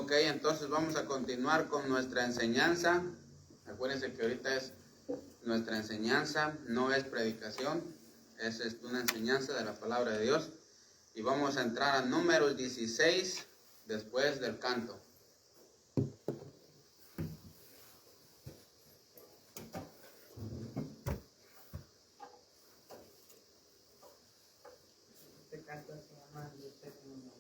Ok, entonces vamos a continuar con nuestra enseñanza. Acuérdense que ahorita es nuestra enseñanza, no es predicación, es una enseñanza de la palabra de Dios. Y vamos a entrar a Números 16 después del canto. Este canto se llama El Séptimo Número.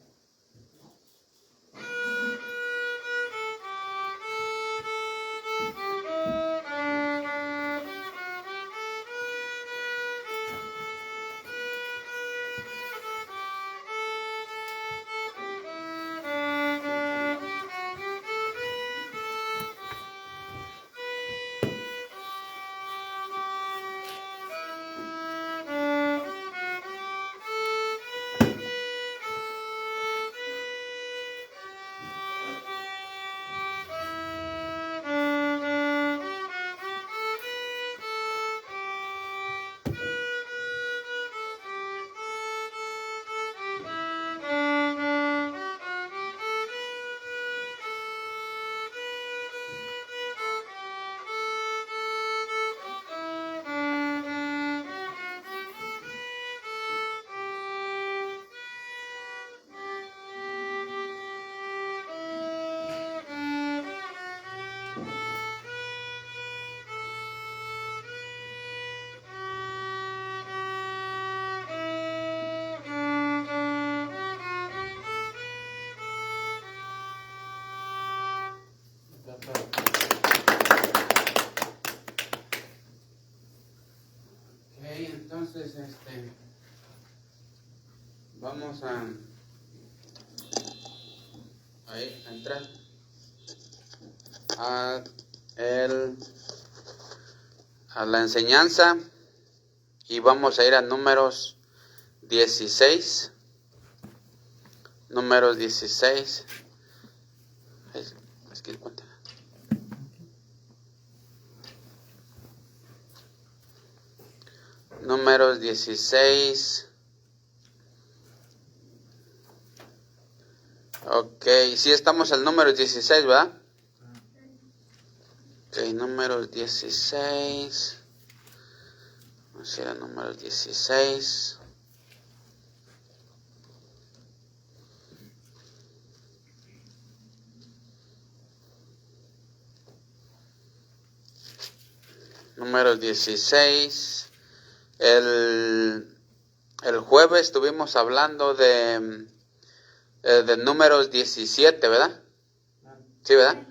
Ok, entonces vamos a entrar a la enseñanza y vamos a ir a Números 16. Números 16. Es que cuenta. Números 16. Ok, sí estamos al número 16, ¿verdad? Ok, números 16. Vamos a ir a números 16. Números 16. El jueves estuvimos hablando de números 17, ¿verdad? Sí, ¿verdad?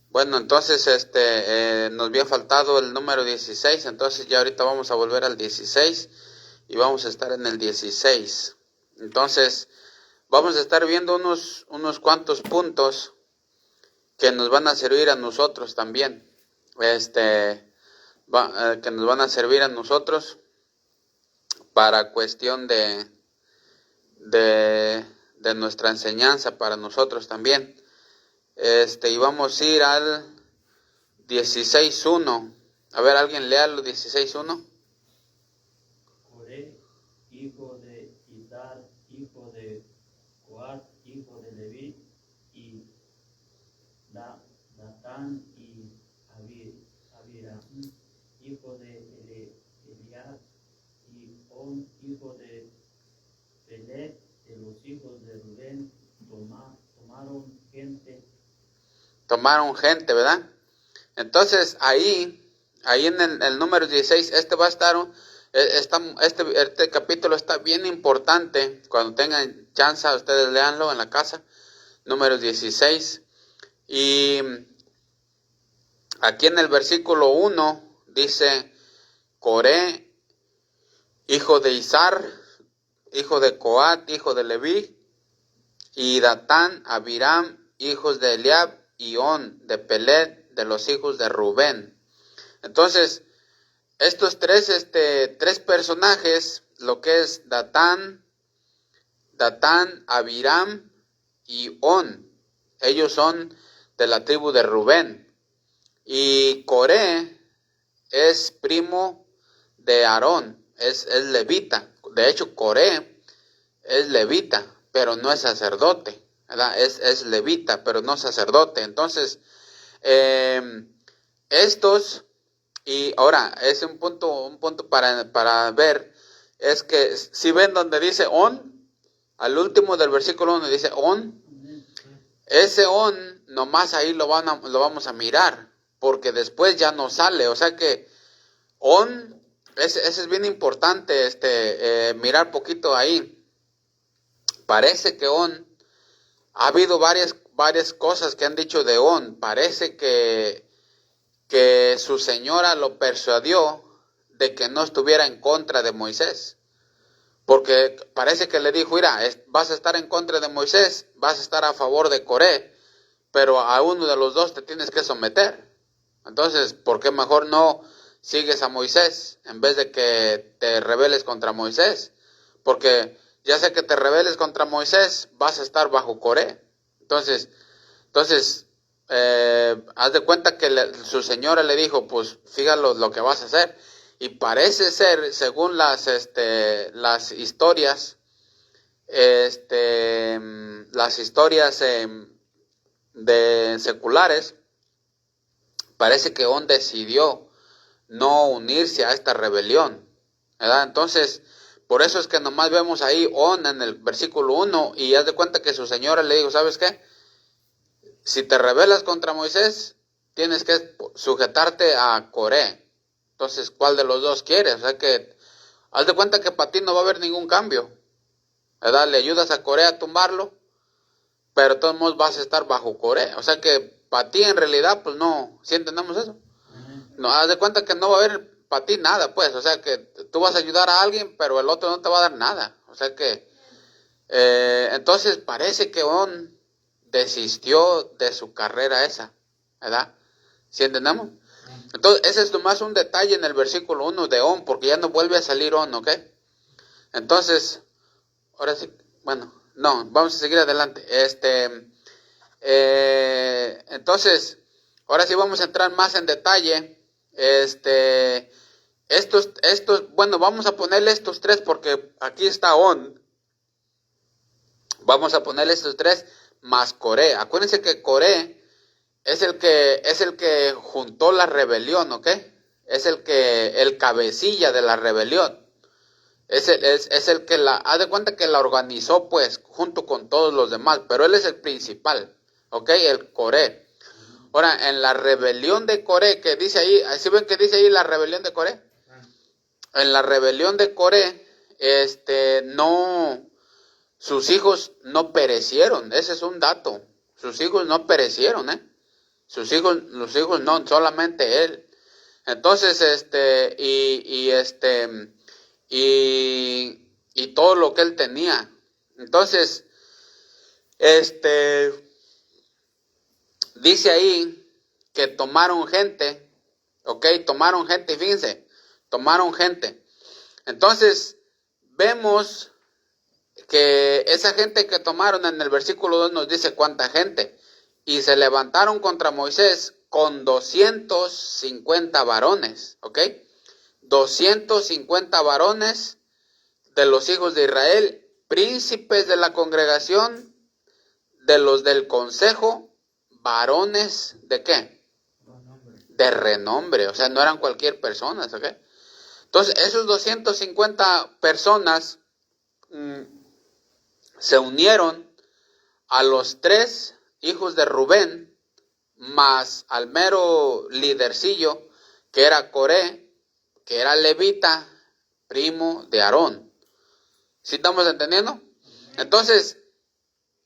Bueno, entonces nos había faltado el número 16, entonces ya ahorita vamos a volver al 16 y vamos a estar en el 16. Entonces, vamos a estar viendo unos cuantos puntos que nos van a servir a nosotros también. Que nos van a servir a nosotros para cuestión de nuestra enseñanza para nosotros también. Y vamos a ir al 16.1. A ver, alguien lea el 16.1. Coré, hijo de Idar, hijo de Coat, hijo de Leví, y Datán y Abiram, hijo de Eliab, y On, hijo de Pelet, de los hijos de Rubén, Tomaron gente, ¿verdad? Entonces, ahí en el número 16, va a estar, este capítulo está bien importante. Cuando tengan chance, ustedes leanlo en la casa. Número 16. Y aquí en el versículo 1 dice: Coré, hijo de Izar, hijo de Coat, hijo de Leví, y Datán, Abiram, hijos de Eliab, y On, de Pelet, de los hijos de Rubén. Entonces, estos tres personajes, lo que es Datán, Abiram y On, ellos son de la tribu de Rubén. Y Coré es primo de Aarón, es levita. De hecho, Coré es levita, pero no es sacerdote. ¿verdad? Es levita, pero no sacerdote. Entonces, estos, y ahora es un punto para ver, es que si ven donde dice on, al último del versículo 1 dice on, ese on nomás ahí lo vamos a mirar, porque después ya no sale. O sea que on, ese es bien importante, mirar poquito ahí. Parece que on, ha habido varias cosas que han dicho de on. Parece que su señora lo persuadió de que no estuviera en contra de Moisés. Porque parece que le dijo, mira, vas a estar en contra de Moisés, vas a estar a favor de Coré, pero a uno de los dos te tienes que someter. Entonces, ¿por qué mejor no sigues a Moisés en vez de que te rebeles contra Moisés? Porque ya sea que te rebeles contra Moisés, vas a estar bajo Coré. Entonces, haz de cuenta que su señora le dijo, pues fíjate lo que vas a hacer. Y parece ser, según las historias, de seculares, parece que On decidió no unirse a esta rebelión, ¿verdad? Entonces, por eso es que nomás vemos ahí On en el versículo 1, y haz de cuenta que su señora le dijo, ¿sabes qué? Si te rebelas contra Moisés, tienes que sujetarte a Coré. Entonces, ¿cuál de los dos quieres? O sea que, haz de cuenta que para ti no va a haber ningún cambio, ¿verdad? Le ayudas a Coré a tumbarlo, pero de todos modos vas a estar bajo Coré. O sea que para ti en realidad, pues no, ¿sí entendemos eso? No, haz de cuenta que no va a haber para ti nada, pues. O sea que tú vas a ayudar a alguien, pero el otro no te va a dar nada. O sea que, entonces parece que On desistió de su carrera esa, ¿verdad? ¿Sí entendemos? Entonces, ese es nomás un detalle en el versículo 1 de On, porque ya no vuelve a salir On, ¿ok? Entonces, ahora sí, bueno, no, vamos a seguir adelante. Entonces, ahora sí vamos a entrar más en detalle. Bueno, vamos a ponerle estos tres porque aquí está On. Vamos a ponerle estos tres más Coré. Acuérdense que Coré es el que juntó la rebelión, ¿ok? Es el cabecilla de la rebelión. Es el que haz de cuenta que la organizó, pues, junto con todos los demás, pero él es el principal, ¿ok? El Coré. Ahora, en la rebelión de Coré, que dice ahí, ¿sí ven que dice ahí la rebelión de Coré? En la rebelión de Coré, sus hijos no perecieron, ese es un dato. Sus hijos no perecieron, los hijos no, solamente él. Entonces, y todo lo que él tenía. Entonces, dice ahí que tomaron gente, ¿ok? Tomaron gente, fíjense, tomaron gente. Entonces, vemos que esa gente que tomaron en el versículo 2 nos dice cuánta gente. Y se levantaron contra Moisés con 250 varones, ¿ok? 250 varones de los hijos de Israel, príncipes de la congregación, de los del consejo, varones ¿de qué? De renombre, o sea, no eran cualquier persona, ¿ok? Entonces, esos 250 personas se unieron a los tres hijos de Rubén, más al mero lidercillo, que era Coré, que era levita, primo de Aarón. ¿Sí estamos entendiendo? Entonces,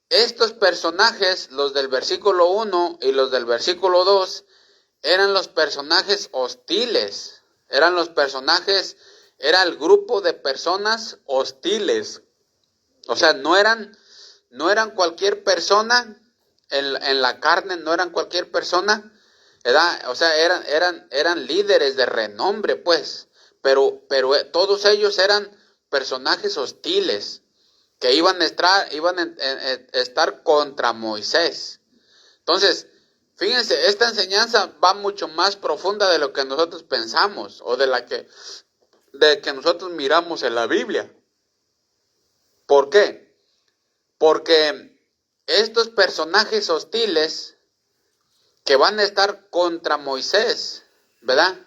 estos personajes, los del versículo 1 y los del versículo 2, eran los personajes hostiles, era el grupo de personas hostiles. O sea, no eran cualquier persona en la carne, no eran cualquier persona, ¿verdad? O sea, eran líderes de renombre, pues, pero todos ellos eran personajes hostiles que iban a estar contra Moisés. Entonces, fíjense, esta enseñanza va mucho más profunda de lo que nosotros pensamos o de que nosotros miramos en la Biblia. ¿Por qué? Porque estos personajes hostiles que van a estar contra Moisés, ¿verdad?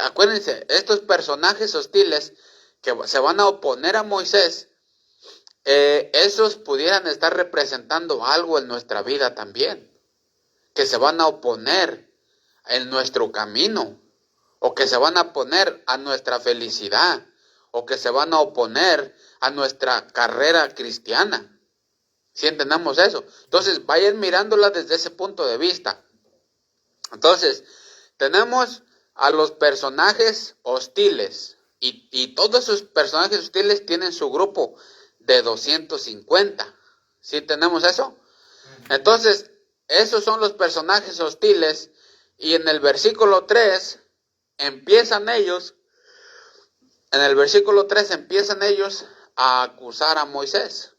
Acuérdense, estos personajes hostiles que se van a oponer a Moisés, esos pudieran estar representando algo en nuestra vida también, que se van a oponer en nuestro camino, o que se van a oponer a nuestra felicidad, o que se van a oponer a nuestra carrera cristiana. ¿Sí entendemos eso? Entonces, vayan mirándola desde ese punto de vista. Entonces, tenemos a los personajes hostiles, y todos esos personajes hostiles tienen su grupo de 250. ¿Sí tenemos eso? Entonces, esos son los personajes hostiles, y en el versículo 3 empiezan ellos a acusar a Moisés.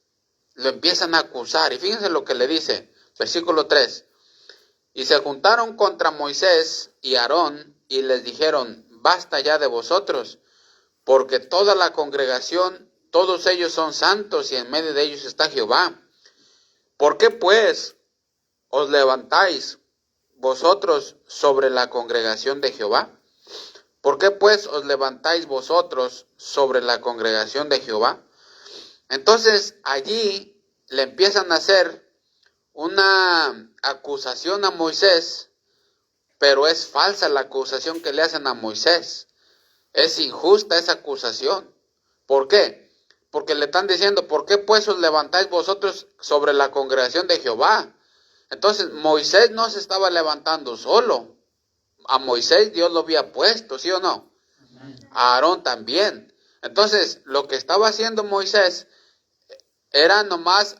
Lo empiezan a acusar, y fíjense lo que le dice, versículo 3. Y se juntaron contra Moisés y Aarón, y les dijeron: basta ya de vosotros, porque toda la congregación, todos ellos son santos, y en medio de ellos está Jehová. ¿Por qué pues os levantáis vosotros sobre la congregación de Jehová? ¿Por qué pues os levantáis vosotros sobre la congregación de Jehová? Entonces allí le empiezan a hacer una acusación a Moisés, pero es falsa la acusación que le hacen a Moisés. Es injusta esa acusación. ¿Por qué? Porque le están diciendo: ¿por qué pues os levantáis vosotros sobre la congregación de Jehová? Entonces Moisés no se estaba levantando solo. A Moisés Dios lo había puesto, ¿sí o no? A Aarón también. Entonces lo que estaba haciendo Moisés era nomás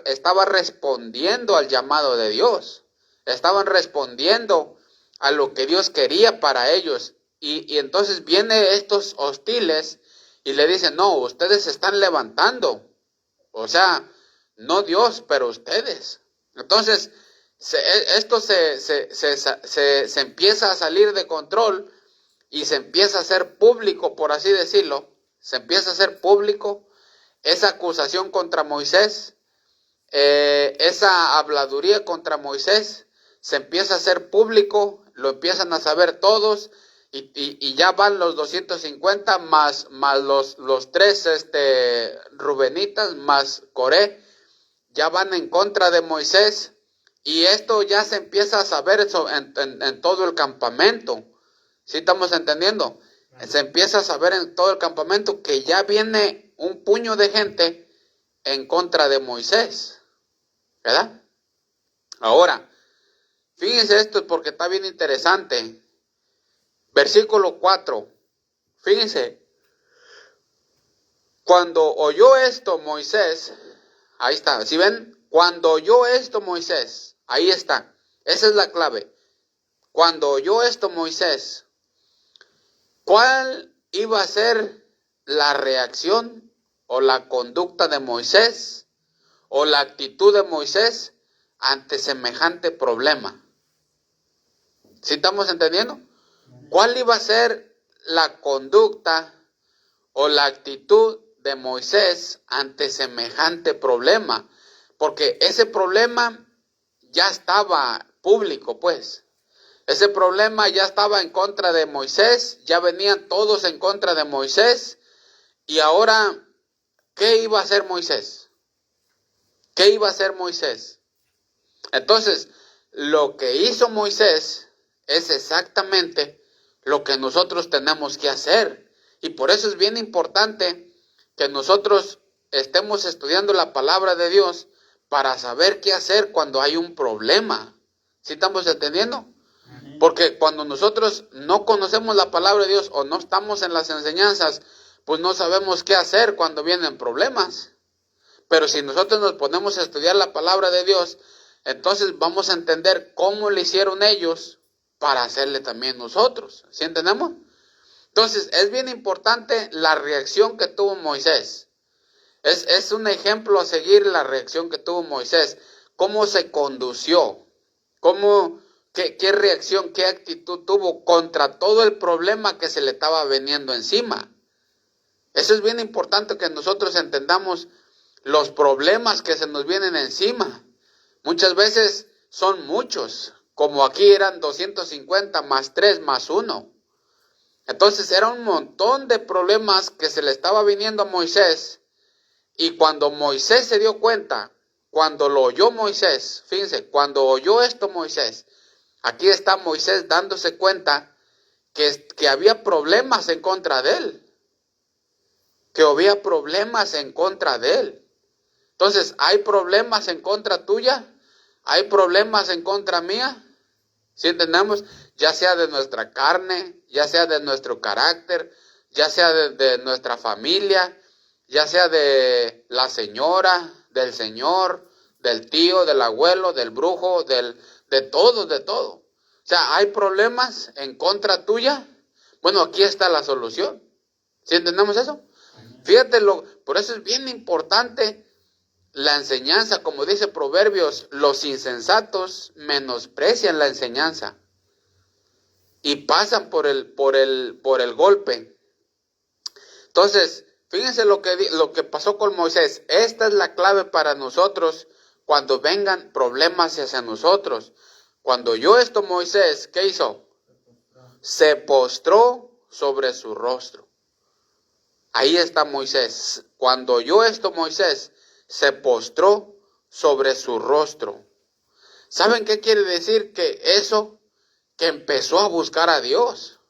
estaba respondiendo al llamado de Dios. Estaban respondiendo a lo que Dios quería para ellos. Y entonces vienen estos hostiles y le dicen: no, ustedes se están levantando. O sea, no Dios, pero ustedes. Entonces, esto se empieza a salir de control y se empieza a hacer público, por así decirlo. Se empieza a hacer público esa acusación contra Moisés, esa habladuría contra Moisés, se empieza a hacer público, lo empiezan a saber todos, y ya van los 250 más los tres rubenitas más Coré, ya van en contra de Moisés, y esto ya se empieza a saber en todo el campamento. ¿Sí estamos entendiendo? Se empieza a saber en todo el campamento que ya viene un puño de gente en contra de Moisés, ¿verdad? Ahora, fíjense esto porque está bien interesante. Versículo 4, fíjense, cuando oyó esto Moisés, ahí está, ¿sí ven? Cuando oyó esto Moisés, ahí está, esa es la clave. Cuando oyó esto Moisés, ¿cuál iba a ser la reacción o la conducta de Moisés o la actitud de Moisés ante semejante problema? ¿Sí estamos entendiendo? ¿Cuál iba a ser la conducta o la actitud de Moisés ante semejante problema? Porque ese problema ya estaba público, pues. Ese problema ya estaba en contra de Moisés, ya venían todos en contra de Moisés. Y ahora, ¿qué iba a hacer Moisés? ¿Qué iba a hacer Moisés? Entonces, lo que hizo Moisés es exactamente lo que nosotros tenemos que hacer. Y por eso es bien importante que nosotros estemos estudiando la palabra de Dios para saber qué hacer cuando hay un problema. ¿Sí estamos entendiendo? Porque cuando nosotros no conocemos la palabra de Dios o no estamos en las enseñanzas, pues no sabemos qué hacer cuando vienen problemas. Pero si nosotros nos ponemos a estudiar la palabra de Dios, entonces vamos a entender cómo le hicieron ellos para hacerle también nosotros. ¿Sí entendemos? Entonces es bien importante la reacción que tuvo Moisés. Es un ejemplo a seguir la reacción que tuvo Moisés. Cómo se condució, qué reacción, qué actitud tuvo contra todo el problema que se le estaba viniendo encima. Eso es bien importante que nosotros entendamos los problemas que se nos vienen encima. Muchas veces son muchos, como aquí eran 250 más 3 más 1. Entonces era un montón de problemas que se le estaba viniendo a Moisés. Y cuando Moisés se dio cuenta, cuando lo oyó Moisés, fíjense, cuando oyó esto Moisés, aquí está Moisés dándose cuenta que había problemas en contra de él. Que había problemas en contra de él. Entonces, ¿hay problemas en contra tuya? ¿Hay problemas en contra mía? ¿Sí entendemos? Ya sea de nuestra carne, ya sea de nuestro carácter, ya sea de nuestra familia, ya sea de la señora, del señor, del tío, del abuelo, del brujo, de todo, de todo. O sea, ¿hay problemas en contra tuya? Bueno, aquí está la solución. ¿Sí entendemos eso? Fíjate, por eso es bien importante la enseñanza, como dice Proverbios, los insensatos menosprecian la enseñanza y pasan por el golpe. Entonces, fíjense lo que pasó con Moisés. Esta es la clave para nosotros cuando vengan problemas hacia nosotros. Cuando oyó esto Moisés, ¿qué hizo? Se postró sobre su rostro. Ahí está Moisés. Cuando oyó esto Moisés, se postró sobre su rostro. ¿Saben qué quiere decir? Que eso, que empezó a buscar a Dios.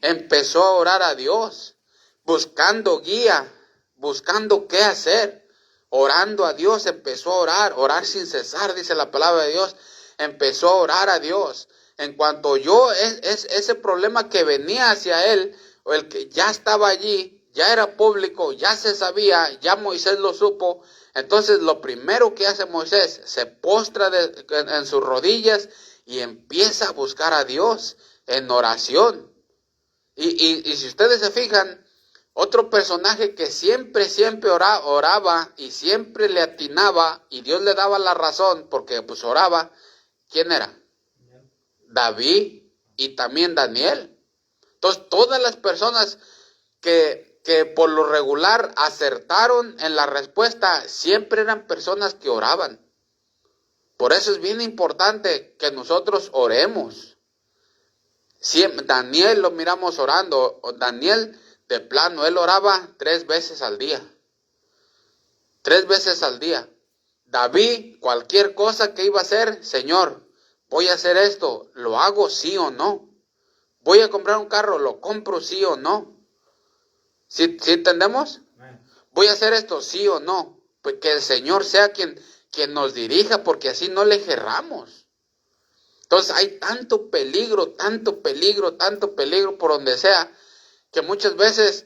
Empezó a orar a Dios, buscando guía, buscando qué hacer. Orando a Dios, empezó a orar sin cesar, dice la palabra de Dios. Empezó a orar a Dios. En cuanto oyó ese problema que venía hacia él, o el que ya estaba allí, ya era público, ya se sabía, ya Moisés lo supo. Entonces lo primero que hace Moisés, se postra en sus rodillas y empieza a buscar a Dios en oración. Y si ustedes se fijan, otro personaje que siempre oraba y siempre le atinaba y Dios le daba la razón porque pues oraba, ¿quién era? David y también Daniel. Entonces todas las personas que por lo regular acertaron en la respuesta, siempre eran personas que oraban. Por eso es bien importante que nosotros oremos. Siempre, Daniel lo miramos orando. Daniel, de plano, él oraba 3 veces al día. 3 veces al día. David, cualquier cosa que iba a hacer, Señor, voy a hacer esto, ¿lo hago sí o no? Voy a comprar un carro, ¿lo compro sí o no? ¿Sí entendemos? Voy a hacer esto, sí o no. Pues que el Señor sea quien nos dirija, porque así no le erramos. Entonces hay tanto peligro por donde sea, que muchas veces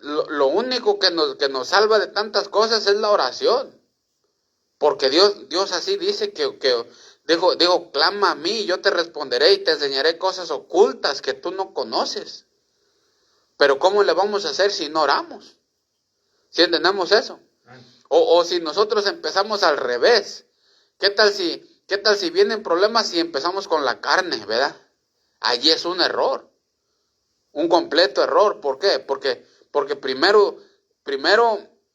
lo único que nos salva de tantas cosas es la oración. Porque Dios así dice que dijo, clama a mí, yo te responderé y te enseñaré cosas ocultas que tú no conoces. Pero ¿cómo le vamos a hacer si no oramos? ¿Sí entendemos eso? O si nosotros empezamos al revés. ¿Qué tal si vienen problemas y empezamos con la carne, verdad? Allí es un error. Un completo error. ¿Por qué? Porque primero,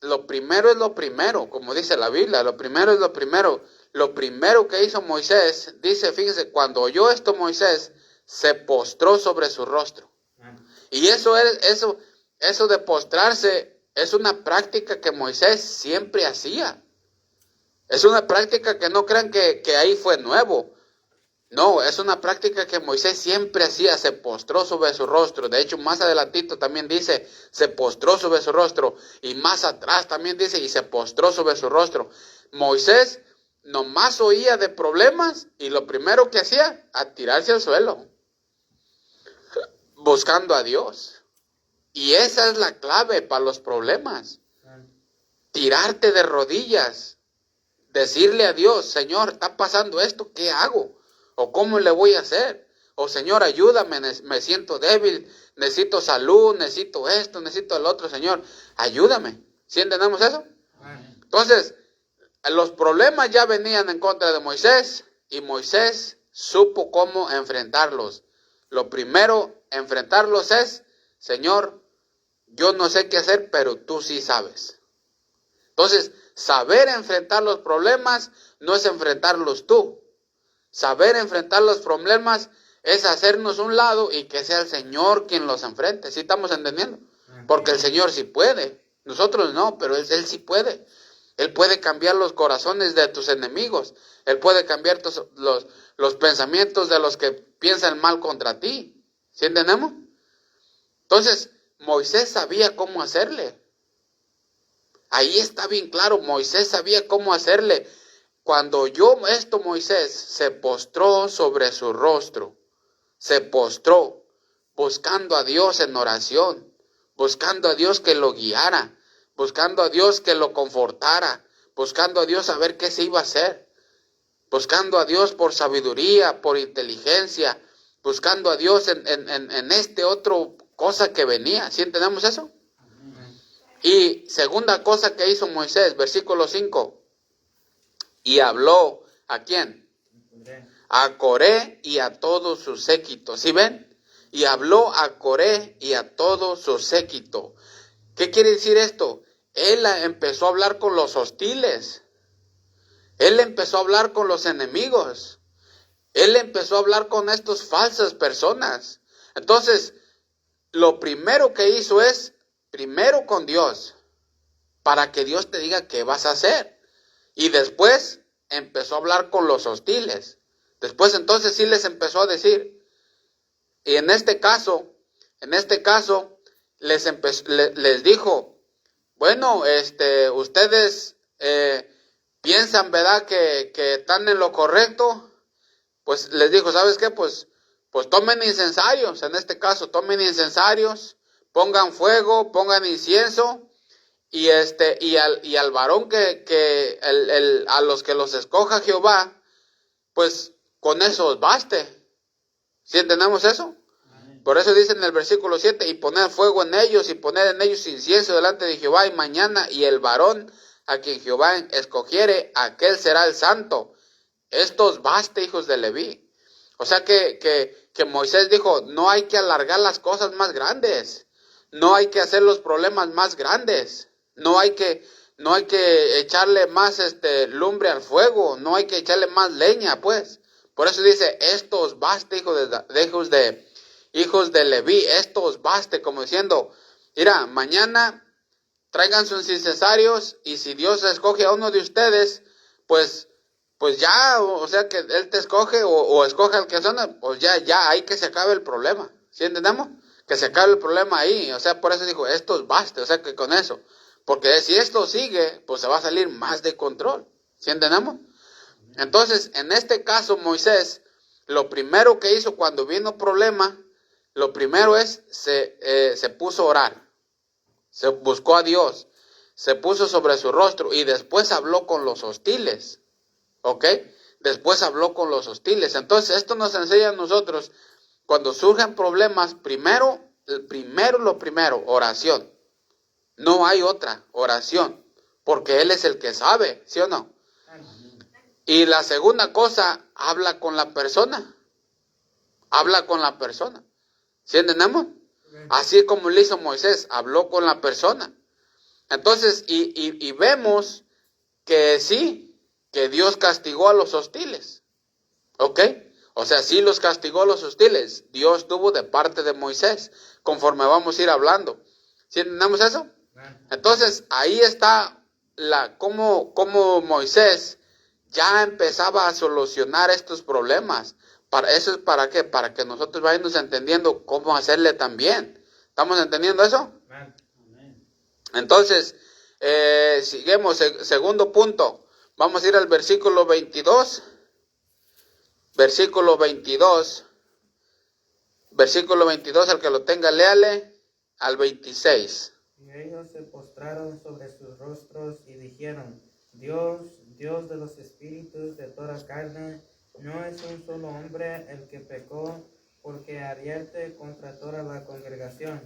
lo primero es lo primero, como dice la Biblia, lo primero es lo primero. Lo primero que hizo Moisés, dice, fíjense, cuando oyó esto Moisés, se postró sobre su rostro. Y eso de postrarse es una práctica que Moisés siempre hacía. Es una práctica que no crean que ahí fue nuevo. No, es una práctica que Moisés siempre hacía, se postró sobre su rostro. De hecho, más adelantito también dice, se postró sobre su rostro. Y más atrás también dice, y se postró sobre su rostro. Moisés nomás oía de problemas y lo primero que hacía, a tirarse al suelo, buscando a Dios. Y esa es la clave para los problemas. Tirarte de rodillas, decirle a Dios, Señor, está pasando esto, ¿qué hago? ¿O cómo le voy a hacer? O Señor, ayúdame, me siento débil, necesito salud, necesito esto, necesito el otro, Señor, ayúdame. ¿Sí entendemos eso? Entonces, los problemas ya venían en contra de Moisés y Moisés supo cómo enfrentarlos. Lo primero, enfrentarlos es, Señor, yo no sé qué hacer, pero tú sí sabes. Entonces, saber enfrentar los problemas no es enfrentarlos tú. Saber enfrentar los problemas es hacernos un lado y que sea el Señor quien los enfrente. ¿Sí estamos entendiendo? Porque el Señor sí puede. Nosotros no, pero Él sí puede. Él puede cambiar los corazones de tus enemigos. Él puede cambiar los pensamientos de los que piensan mal contra ti. ¿Sí entendemos? Entonces, Moisés sabía cómo hacerle. Ahí está bien claro, Moisés sabía cómo hacerle. Cuando oyó esto, Moisés se postró sobre su rostro. Se postró, buscando a Dios en oración, buscando a Dios que lo guiara, buscando a Dios que lo confortara, buscando a Dios a ver qué se iba a hacer, buscando a Dios por sabiduría, por inteligencia, buscando a Dios en este otro cosa que venía. ¿Sí entendemos eso? Y segunda cosa que hizo Moisés, versículo 5, y habló, ¿a quién? A Coré y a todos sus séquitos. ¿Sí ven? Y habló a Coré y a todo su séquito. ¿Qué quiere decir esto? Él empezó a hablar con los hostiles. Él empezó a hablar con los enemigos. Él empezó a hablar con estas falsas personas. Entonces, lo primero que hizo es, primero con Dios, para que Dios te diga qué vas a hacer. Y después empezó a hablar con los hostiles. Después entonces sí les empezó a decir. Y en este caso les dijo, bueno, ustedes piensan, ¿verdad?, que están en lo correcto. Pues les dijo, ¿sabes qué? Pues tomen incensarios, en este caso, tomen incensarios, pongan fuego, pongan incienso, y al varón a los que los escoja Jehová, pues con eso os baste. ¿Sí entendemos eso? Por eso dice en el versículo 7, y poner fuego en ellos, y poner en ellos incienso delante de Jehová, y mañana, y el varón a quien Jehová escogiere, aquel será el santo. Esto os baste, hijos de Leví. O sea que Moisés dijo, no hay que alargar las cosas más grandes, no hay que hacer los problemas más grandes, no hay que echarle más lumbre al fuego, no hay que echarle más leña, pues. Por eso dice, esto os baste, hijos de Leví, esto os baste, como diciendo, mira, mañana traigan sus incensarios, y si Dios escoge a uno de ustedes, pues ya, o sea que Él te escoge, o escoge al que son, pues ya, ahí que se acabe el problema. ¿Sí entendemos? Que se acabe el problema ahí. O sea, por eso dijo, esto os baste, o sea que con eso. Porque si esto sigue, pues se va a salir más de control. ¿Sí entendemos? Entonces, en este caso, Moisés, lo primero que hizo cuando vino problema, lo primero es, se puso a orar. Se buscó a Dios. Se puso sobre su rostro y después habló con los hostiles. ¿Ok? Después habló con los hostiles. Entonces, esto nos enseña a nosotros, cuando surgen problemas, lo primero, oración. No hay otra, oración. Porque Él es el que sabe, ¿sí o no? Y la segunda cosa, habla con la persona. Habla con la persona. ¿Sí entendemos? Así como lo hizo Moisés, habló con la persona. Entonces, y vemos que sí, que Dios castigó a los hostiles. ¿Ok? O sea, sí los castigó a los hostiles. Dios tuvo de parte de Moisés, conforme vamos a ir hablando. ¿Sí entendemos eso? Entonces, ahí está cómo Moisés ya empezaba a solucionar estos problemas. ¿Eso es para qué? Para que nosotros vayamos entendiendo cómo hacerle también. ¿Estamos entendiendo eso? Entonces, seguimos, segundo punto. Vamos a ir al versículo 22. Versículo 22. Versículo 22, al que lo tenga, léale al 26. Y ellos se postraron sobre sus rostros y dijeron, Dios, Dios de los espíritus de toda carne, no es un solo hombre el que pecó, porque advierte contra toda la congregación.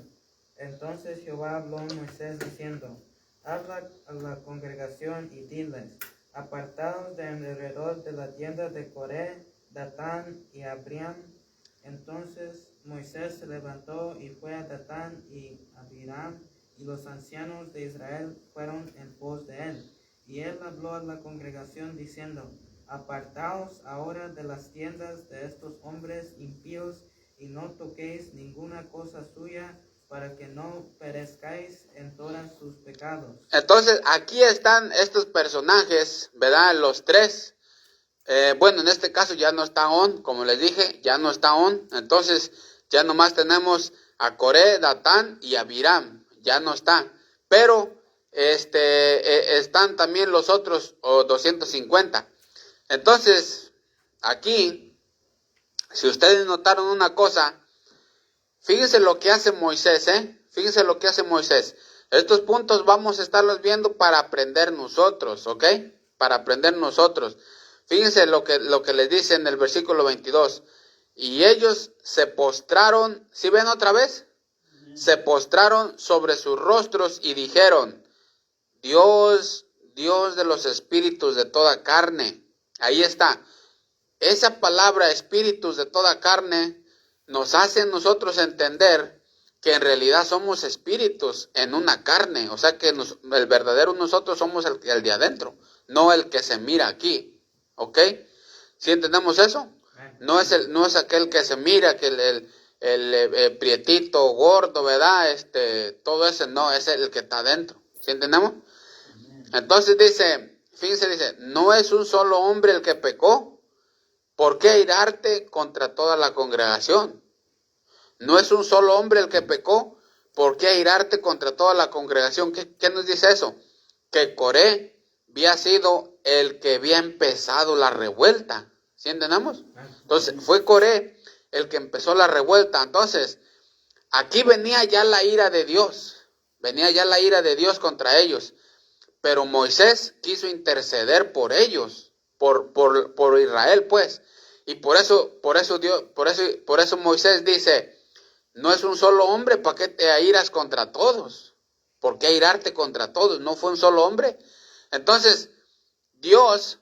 Entonces Jehová habló a Moisés diciendo, habla a la congregación y diles, apartaos de alrededor de la tienda de Coré, Datán y Abiram. Entonces Moisés se levantó y fue a Datán y Abiram y los ancianos de Israel fueron en pos de él. Y él habló a la congregación diciendo, apartaos ahora de las tiendas de estos hombres impíos, y no toquéis ninguna cosa suya, para que no perezcáis en todos sus pecados. Entonces, aquí están estos personajes, ¿verdad? Los tres. Bueno, en este caso ya no está On, como les dije, ya no está On. Entonces, ya nomás tenemos a Coré, Datán y Abiram. Ya no está. Pero, están también los otros 250. Entonces, aquí, si ustedes notaron una cosa, fíjense lo que hace Moisés, Fíjense lo que hace Moisés. Estos puntos vamos a estarlos viendo para aprender nosotros, ¿ok? Para aprender nosotros. Fíjense lo que les dice en el versículo 22. Y ellos se postraron, ¿sí ven otra vez? Se postraron sobre sus rostros y dijeron, Dios, Dios de los espíritus de toda carne. Ahí está. Esa palabra espíritus de toda carne nos hace a nosotros entender que en realidad somos espíritus en una carne. O sea que el verdadero nosotros somos el de adentro, no el que se mira aquí. ¿Ok? ¿Sí entendemos eso? No es aquel que se mira, que el prietito gordo, ¿verdad? Todo ese no, es el que está adentro. ¿Sí entendemos? Entonces dice, no es un solo hombre el que pecó. ¿Por qué irarte contra toda la congregación? No es un solo hombre el que pecó. ¿Por qué irarte contra toda la congregación? ¿Qué nos dice eso? Que Coré había sido el que había empezado la revuelta. ¿Sí entendemos? Entonces, fue Coré el que empezó la revuelta. Entonces, aquí venía ya la ira de Dios. Venía ya la ira de Dios contra ellos. Pero Moisés quiso interceder por ellos, por Israel, pues. Y por eso Moisés dice, no es un solo hombre, ¿para qué te iras contra todos? ¿Por qué irarte contra todos? No fue un solo hombre. Entonces, Dios,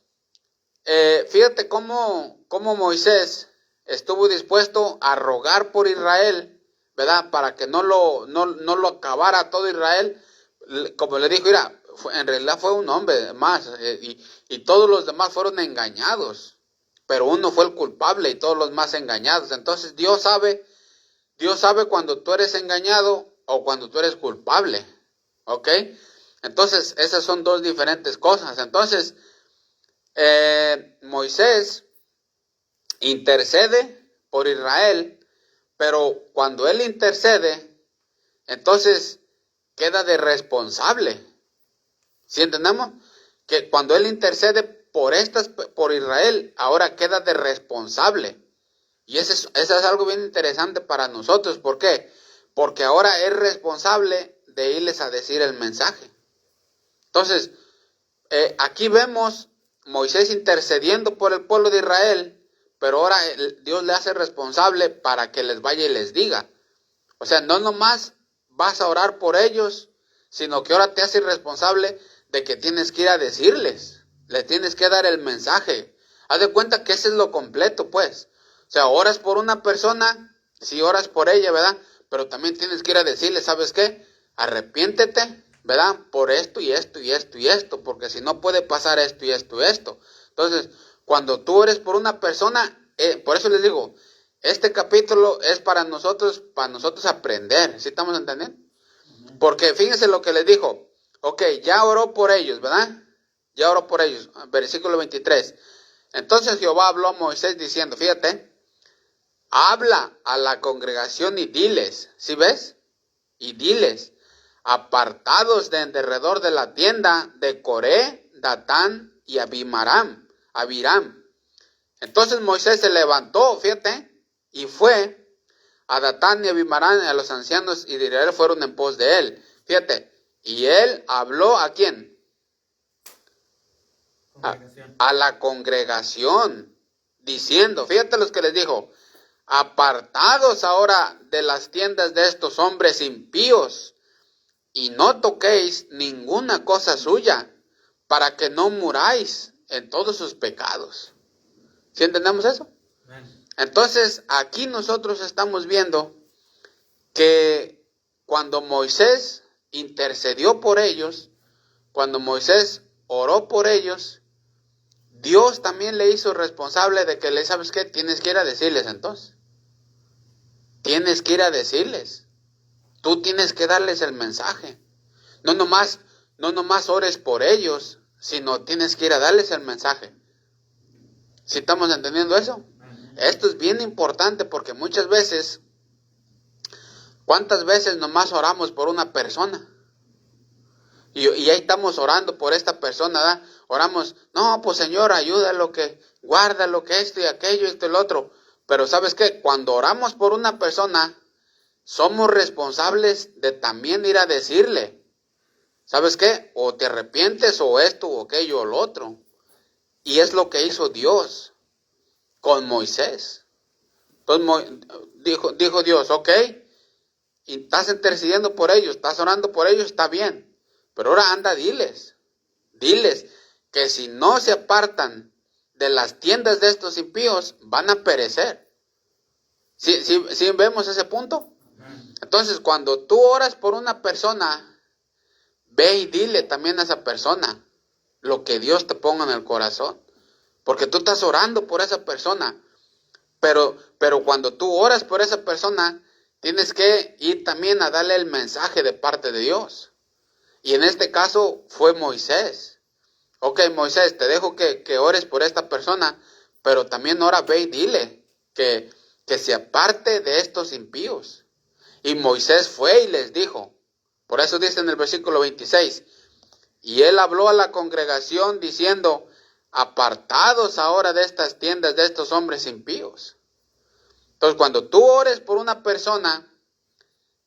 fíjate cómo Moisés estuvo dispuesto a rogar por Israel, ¿verdad? Para que no lo acabara todo Israel. Como le dijo, mira, en realidad fue un hombre más, y todos los demás fueron engañados, pero uno fue el culpable y todos los más engañados. Entonces Dios sabe cuando tú eres engañado o cuando tú eres culpable, ¿ok? Entonces esas son dos diferentes cosas. Entonces Moisés intercede por Israel, pero cuando él intercede, entonces queda de responsable. ¿Sí entendemos? Que cuando él intercede por Israel, ahora queda de responsable. Y eso es algo bien interesante para nosotros. ¿Por qué? Porque ahora es responsable de irles a decir el mensaje. Entonces, aquí vemos Moisés intercediendo por el pueblo de Israel, pero ahora Dios le hace responsable para que les vaya y les diga. O sea, no nomás vas a orar por ellos, sino que ahora te hace responsable de que tienes que ir a decirles, le tienes que dar el mensaje. Haz de cuenta que ese es lo completo, pues. O sea, oras por una persona, sí oras por ella, ¿verdad? Pero también tienes que ir a decirle, ¿sabes qué? Arrepiéntete, ¿verdad? Por esto y esto y esto y esto, porque si no puede pasar esto y esto y esto. Entonces, cuando tú ores por una persona, por eso les digo, este capítulo es para nosotros aprender, ¿sí estamos entendiendo? Porque fíjense lo que les dijo. Ok, ya oró por ellos, ¿verdad? Ya oró por ellos. Versículo 23. Entonces Jehová habló a Moisés diciendo, fíjate, habla a la congregación y diles, ¿sí ves? Y diles, apartados de alrededor de la tienda de Coré, Datán y Abiram. Entonces Moisés se levantó, fíjate, y fue a Datán y Abimarán, a los ancianos y de Israel fueron en pos de él. Fíjate, y él habló ¿a quién? A la congregación, diciendo, fíjate los que les dijo, apartados ahora de las tiendas de estos hombres impíos, y no toquéis ninguna cosa suya, para que no muráis en todos sus pecados. ¿Sí entendemos eso? Entonces, aquí nosotros estamos viendo que cuando Moisés intercedió por ellos, cuando Moisés oró por ellos, Dios también le hizo responsable de que, ¿sabes qué? Tienes que ir a decirles entonces. Tienes que ir a decirles. Tú tienes que darles el mensaje. No nomás ores por ellos, sino tienes que ir a darles el mensaje. ¿Sí estamos entendiendo eso? Esto es bien importante porque muchas veces, ¿cuántas veces nomás oramos por una persona? Y ahí estamos orando por esta persona, ¿verdad? Oramos, no, pues Señor, ayúdalo, que guarda lo que esto y aquello y esto y lo otro. Pero ¿sabes qué? Cuando oramos por una persona, somos responsables de también ir a decirle, ¿sabes qué? O te arrepientes o esto o aquello o lo otro. Y es lo que hizo Dios con Moisés. Entonces dijo Dios, ok, y estás intercediendo por ellos, estás orando por ellos, está bien. Pero ahora anda, diles que si no se apartan de las tiendas de estos impíos, van a perecer. ¿Sí vemos ese punto? Entonces, cuando tú oras por una persona, ve y dile también a esa persona lo que Dios te ponga en el corazón. Porque tú estás orando por esa persona. Pero cuando tú oras por esa persona, tienes que ir también a darle el mensaje de parte de Dios. Y en este caso fue Moisés. Ok, Moisés, te dejo que ores por esta persona, pero también ahora ve y dile que se aparte de estos impíos. Y Moisés fue y les dijo, por eso dice en el versículo 26, y él habló a la congregación diciendo, apartados ahora de estas tiendas de estos hombres impíos. Entonces, cuando tú ores por una persona,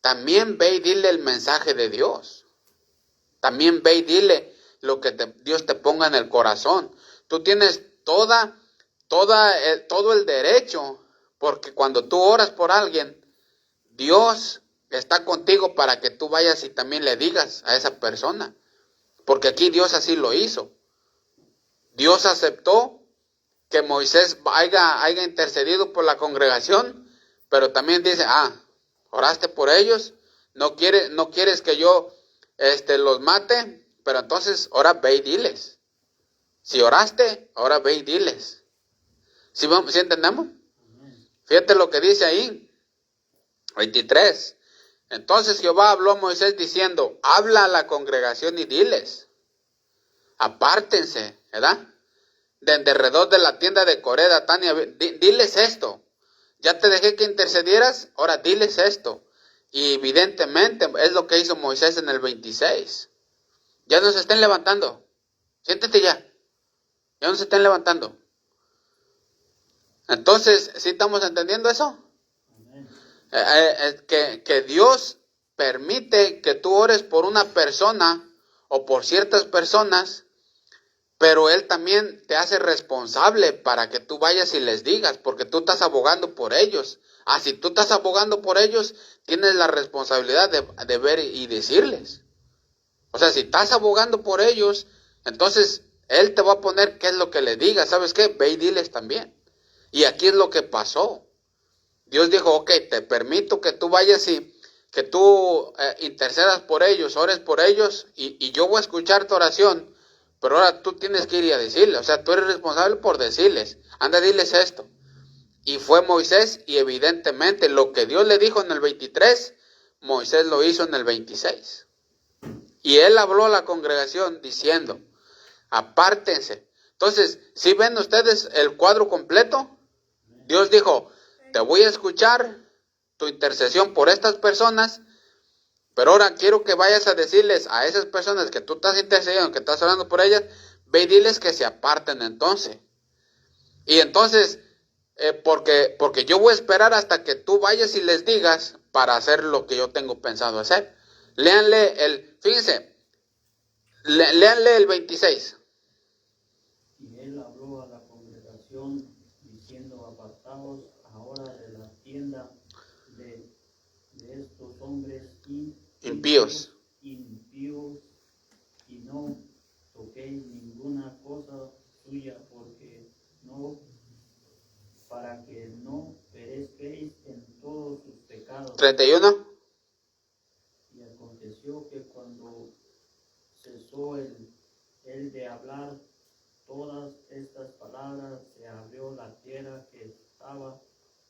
también ve y dile el mensaje de Dios. También ve y dile lo que Dios te ponga en el corazón. Tú tienes todo el derecho, porque cuando tú oras por alguien, Dios está contigo para que tú vayas y también le digas a esa persona. Porque aquí Dios así lo hizo. Dios aceptó que Moisés haya intercedido por la congregación, pero también dice, oraste por ellos, no quieres que yo los mate, pero entonces ahora ve y diles. Si oraste, ahora ve y diles. ¿Sí entendemos? Fíjate lo que dice ahí, 23. Entonces Jehová habló a Moisés diciendo, habla a la congregación y diles, apártense, ¿verdad? De alrededor de la tienda de Coré, Datán y Abiram, diles esto. Ya te dejé que intercedieras, ahora diles esto. Y evidentemente es lo que hizo Moisés en el 26. Ya no se estén levantando. Siéntete ya. Ya no se estén levantando. Entonces, ¿sí estamos entendiendo eso? Que Dios permite que tú ores por una persona o por ciertas personas, pero Él también te hace responsable para que tú vayas y les digas, porque tú estás abogando por ellos. Si tú estás abogando por ellos, tienes la responsabilidad de ver y decirles. O sea, si estás abogando por ellos, entonces Él te va a poner qué es lo que le digas. ¿Sabes qué? Ve y diles también. Y aquí es lo que pasó. Dios dijo, ok, te permito que tú vayas y que tú intercedas por ellos, ores por ellos, y yo voy a escuchar tu oración, pero ahora tú tienes que ir y a decirle, o sea, tú eres responsable por decirles, anda, diles esto. Y fue Moisés, y evidentemente lo que Dios le dijo en el 23, Moisés lo hizo en el 26. Y él habló a la congregación diciendo, apártense. Entonces, ¿sí ven ustedes el cuadro completo? Dios dijo, te voy a escuchar tu intercesión por estas personas, pero ahora quiero que vayas a decirles a esas personas que tú estás intercediendo, que estás orando por ellas, ve y diles que se aparten entonces. Y entonces, porque yo voy a esperar hasta que tú vayas y les digas para hacer lo que yo tengo pensado hacer. Fíjense, léanle el 26. Y él habló a la congregación diciendo, apartaos ahora de la tienda de estos hombres Impíos. impíos, y no toquéis ninguna cosa suya, para que no perezcáis en todos sus pecados. 31. Y aconteció que él de hablar todas estas palabras, se abrió la tierra que estaba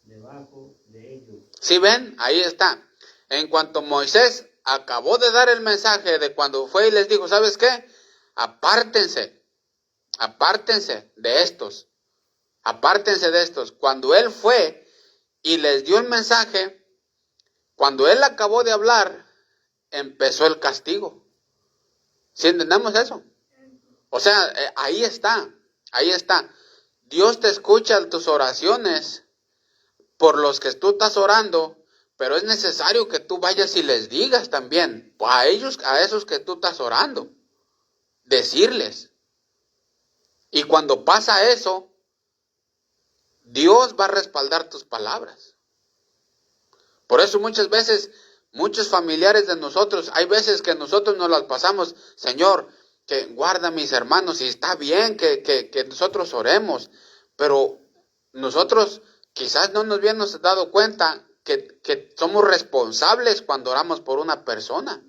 debajo de ellos. ¿Sí ven? Ahí está. En cuanto Moisés acabó de dar el mensaje de cuando fue y les dijo, ¿sabes qué? Apártense de estos. Apártense de estos. Cuando él fue y les dio el mensaje, cuando él acabó de hablar, empezó el castigo. ¿Sí entendemos eso? O sea, ahí está. Dios te escucha tus oraciones por los que tú estás orando, pero es necesario que tú vayas y les digas también, a esos que tú estás orando, decirles. Y cuando pasa eso, Dios va a respaldar tus palabras. Por eso muchas veces, muchos familiares de nosotros, hay veces que nosotros nos las pasamos, Señor, que guarda a mis hermanos, y está bien que nosotros oremos, pero nosotros quizás no nos habíamos dado cuenta que somos responsables cuando oramos por una persona.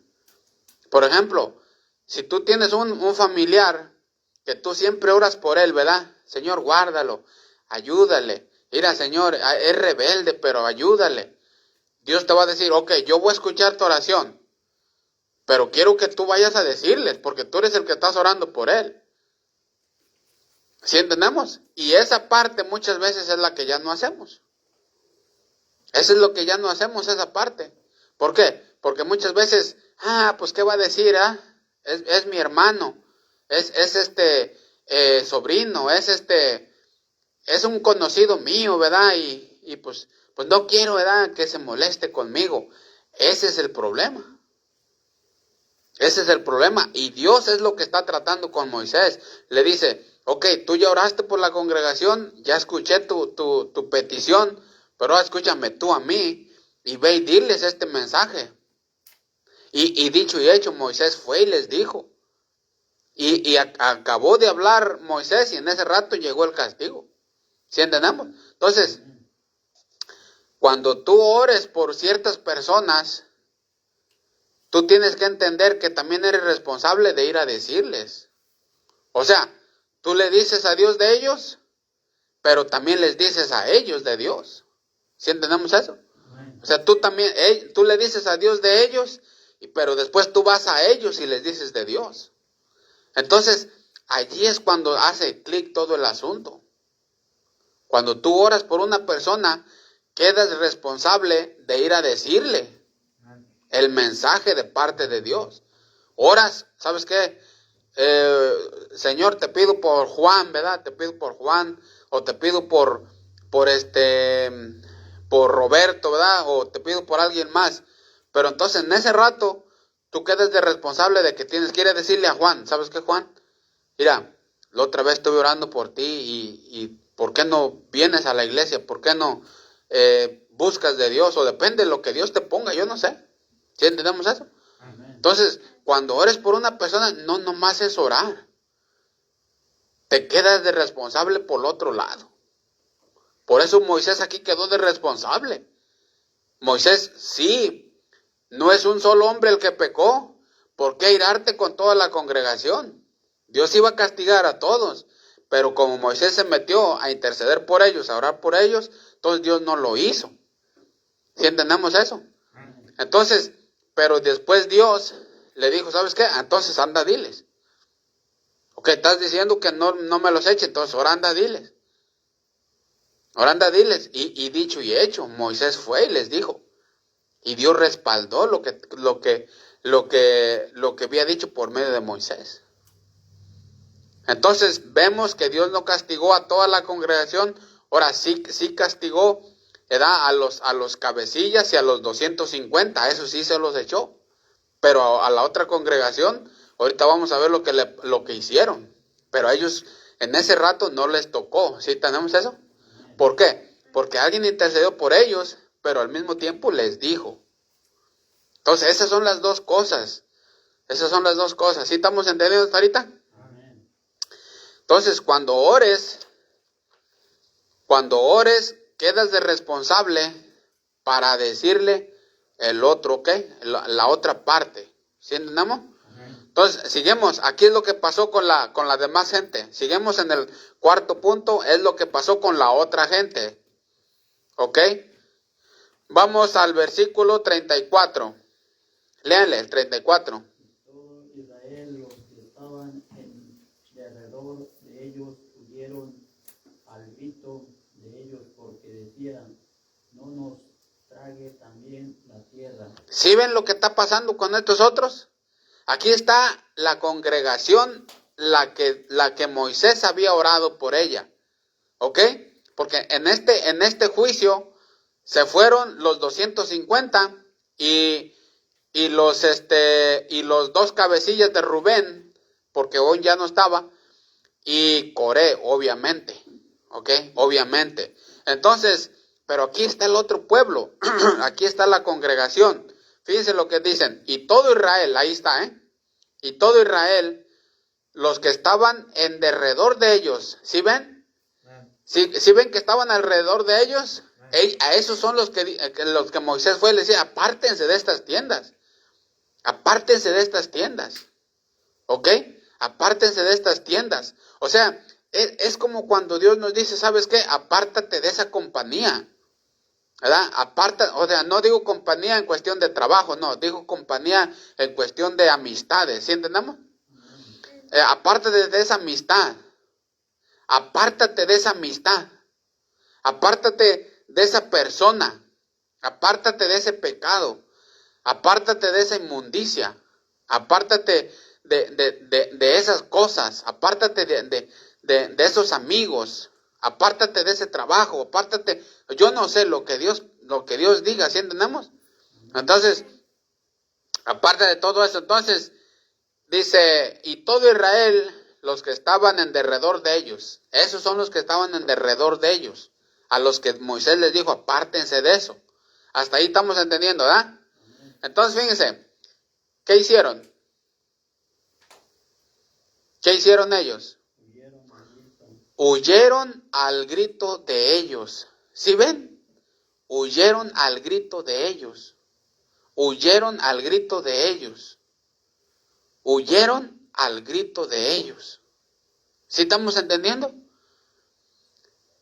Por ejemplo, si tú tienes un familiar que tú siempre oras por él, ¿verdad? Señor, guárdalo, ayúdale. Mira, Señor, es rebelde, pero ayúdale. Dios te va a decir, ok, yo voy a escuchar tu oración, pero quiero que tú vayas a decirles, porque tú eres el que estás orando por él. ¿Sí entendemos? Y esa parte muchas veces es la que ya no hacemos. Eso es lo que ya no hacemos, esa parte. ¿Por qué? Porque muchas veces, pues ¿qué va a decir? Es mi hermano, es sobrino, es un conocido mío, ¿verdad? Y pues no quiero, ¿verdad?, que se moleste conmigo. Ese es el problema. Ese es el problema. Y Dios es lo que está tratando con Moisés. Le dice, ok, tú ya oraste por la congregación, ya escuché tu petición, pero ahora escúchame tú a mí y ve y diles este mensaje. Y dicho y hecho, Moisés fue y les dijo. Y acabó de hablar Moisés y en ese rato llegó el castigo. ¿Sí entendemos? Entonces, cuando tú ores por ciertas personas, tú tienes que entender que también eres responsable de ir a decirles. O sea, tú le dices a Dios de ellos, pero también les dices a ellos de Dios. ¿Sí entendemos eso? O sea, tú también, tú le dices a Dios de ellos, pero después tú vas a ellos y les dices de Dios. Entonces, allí es cuando hace clic todo el asunto. Cuando tú oras por una persona, quedas responsable de ir a decirle el mensaje de parte de Dios. Oras, ¿sabes qué? Señor, te pido por Juan, ¿verdad? Te pido por Juan, o te pido por Roberto, ¿verdad? O te pido por alguien más. Pero entonces en ese rato, tú quedas de responsable de que tienes que ir a decirle a Juan, ¿sabes qué, Juan? Mira, la otra vez estuve orando por ti y ¿por qué no vienes a la iglesia? ¿Por qué no buscas de Dios? O depende de lo que Dios te ponga, yo no sé. ¿Sí entendemos eso? Amén. Entonces, cuando ores por una persona, no nomás es orar. Te quedas de responsable por el otro lado. Por eso Moisés aquí quedó de responsable. Moisés, sí, no es un solo hombre el que pecó. ¿Por qué irarte con toda la congregación? Dios iba a castigar a todos. Pero como Moisés se metió a interceder por ellos, a orar por ellos, entonces Dios no lo hizo. ¿Sí entendemos eso? Entonces, pero después Dios le dijo, ¿sabes qué? Entonces anda, diles. Ok, estás diciendo que no me los eche, entonces ahora anda, diles. Ahora anda, diles. Y dicho y hecho, Moisés fue y les dijo. Y Dios respaldó lo que había dicho por medio de Moisés. Entonces vemos que Dios no castigó a toda la congregación. Ahora sí castigó, ¿verdad?, a los cabecillas y a los 250. Eso sí se los echó. Pero a la otra congregación, ahorita vamos a ver lo que hicieron. Pero a ellos en ese rato no les tocó. ¿Sí tenemos eso? ¿Por qué? Porque alguien intercedió por ellos, pero al mismo tiempo les dijo. Entonces, esas son las dos cosas. ¿Sí estamos entendiendo hasta ahorita? Amén. Entonces, cuando ores, quedas de responsable para decirle el otro, ¿qué? La otra parte. ¿Sí entendemos? Amén. Entonces, seguimos. Aquí es lo que pasó con la demás gente. Seguimos en el cuarto punto. Es lo que pasó con la otra gente. ¿Ok? Vamos al versículo 34. Léanle el 34. Todo Israel, los que estaban en derredor de ellos, huyeron al grito de ellos, porque decían, no nos trague también la tierra. ¿Sí ven lo que está pasando con estos otros? Aquí está la congregación, la que Moisés había orado por ella. ¿Ok? Porque en este juicio se fueron los 250 y los dos cabecillas de Rubén, porque hoy ya no estaba, y Coré, obviamente. ¿Ok? Obviamente. Entonces, pero aquí está el otro pueblo, aquí está la congregación. Fíjense lo que dicen, y todo Israel, ahí está, y todo Israel, los que estaban en derredor de ellos, ¿sí ven? ¿Sí ven que estaban alrededor de ellos? A esos son los que Moisés fue y les decía, apártense de estas tiendas. Apártense de estas tiendas. ¿Ok? Apártense de estas tiendas. O sea, es como cuando Dios nos dice, ¿sabes qué? Apártate de esa compañía. ¿Verdad? O sea, no digo compañía en cuestión de trabajo, no, digo compañía en cuestión de amistades, ¿sí entendemos? Apártate de esa amistad. Apártate de esa amistad. Apártate de esa persona. Apártate de ese pecado. Apártate de esa inmundicia. Apártate de esas cosas. Apártate de esos amigos. Apártate de ese trabajo. Apártate. Yo no sé lo que Dios diga, ¿sí entendemos? Entonces, aparte de todo eso, entonces, dice, y todo Israel, los que estaban en derredor de ellos, esos son los que estaban en derredor de ellos, a los que Moisés les dijo, apártense de eso. Hasta ahí estamos entendiendo, ¿verdad? Entonces, fíjense, ¿qué hicieron? ¿Qué hicieron ellos? Huyeron al grito de ellos. ¿Sí ven? Huyeron al grito de ellos. Huyeron al grito de ellos. Huyeron al grito de ellos. ¿Sí estamos entendiendo?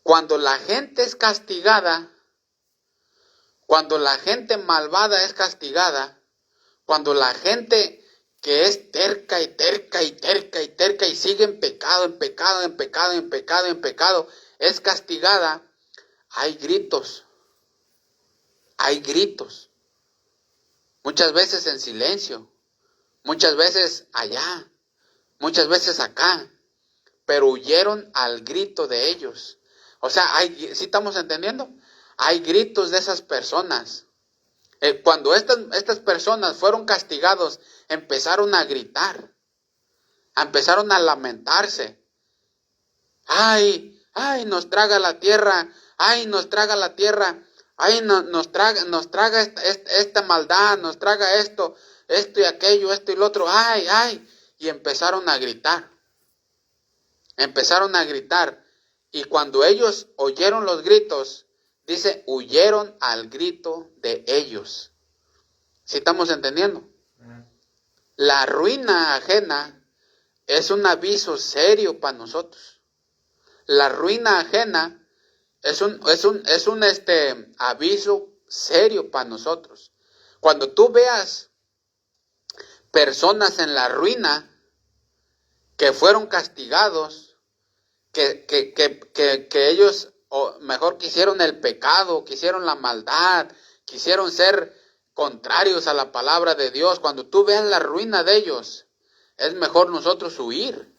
Cuando la gente es castigada, cuando la gente malvada es castigada, cuando la gente que es terca y terca y terca y terca y sigue en pecado, en pecado, en pecado, en pecado, en pecado, es castigada, hay gritos. Hay gritos. Muchas veces en silencio, muchas veces allá, muchas veces acá, pero huyeron al grito de ellos. O sea, ¿sí estamos entendiendo? Hay gritos de esas personas. Cuando estas personas fueron castigados, empezaron a gritar, empezaron a lamentarse. Ay, ay, nos traga la tierra, ay, nos traga la tierra, ay, nos traga esta maldad, nos traga esto y aquello, esto y lo otro, ay, ay. Y empezaron a gritar. Empezaron a gritar. Y cuando ellos oyeron los gritos, dice, huyeron al grito de ellos. ¿Sí estamos entendiendo? La ruina ajena es un aviso serio para nosotros. La ruina ajena es un aviso serio para nosotros. Cuando tú veas personas en la ruina que fueron castigados, que ellos, o mejor, quisieron el pecado, quisieron la maldad, quisieron ser contrarios a la palabra de Dios. Cuando tú veas la ruina de ellos, es mejor nosotros huir.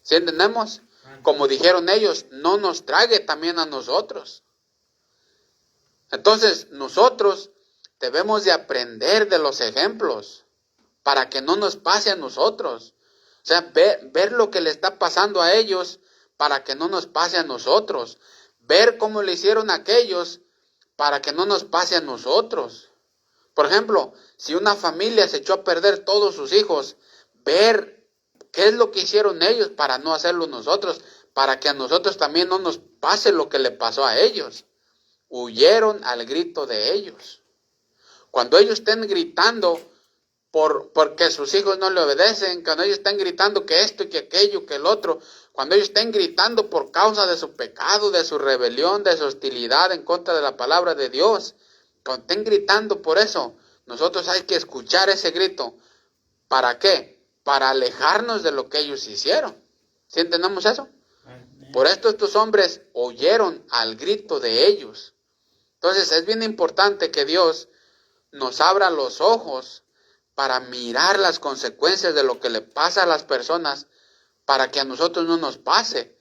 ¿Sí entendemos? Como dijeron ellos, no nos trague también a nosotros. Entonces, nosotros debemos de aprender de los ejemplos para que no nos pase a nosotros. O sea, ver lo que le está pasando a ellos para que no nos pase a nosotros. Ver cómo le hicieron a aquellos para que no nos pase a nosotros. Por ejemplo, si una familia se echó a perder todos sus hijos, ver qué es lo que hicieron ellos para no hacerlo nosotros, para que a nosotros también no nos pase lo que le pasó a ellos. Huyeron al grito de ellos. Cuando ellos estén gritando, porque sus hijos no le obedecen, cuando ellos están gritando que esto y que aquello, que el otro, cuando ellos estén gritando por causa de su pecado, de su rebelión, de su hostilidad en contra de la palabra de Dios, cuando estén gritando por eso, nosotros hay que escuchar ese grito. ¿Para qué? Para alejarnos de lo que ellos hicieron. ¿Sí entendemos eso? Por esto estos hombres oyeron al grito de ellos. Entonces es bien importante que Dios nos abra los ojos para mirar las consecuencias de lo que le pasa a las personas, para que a nosotros no nos pase.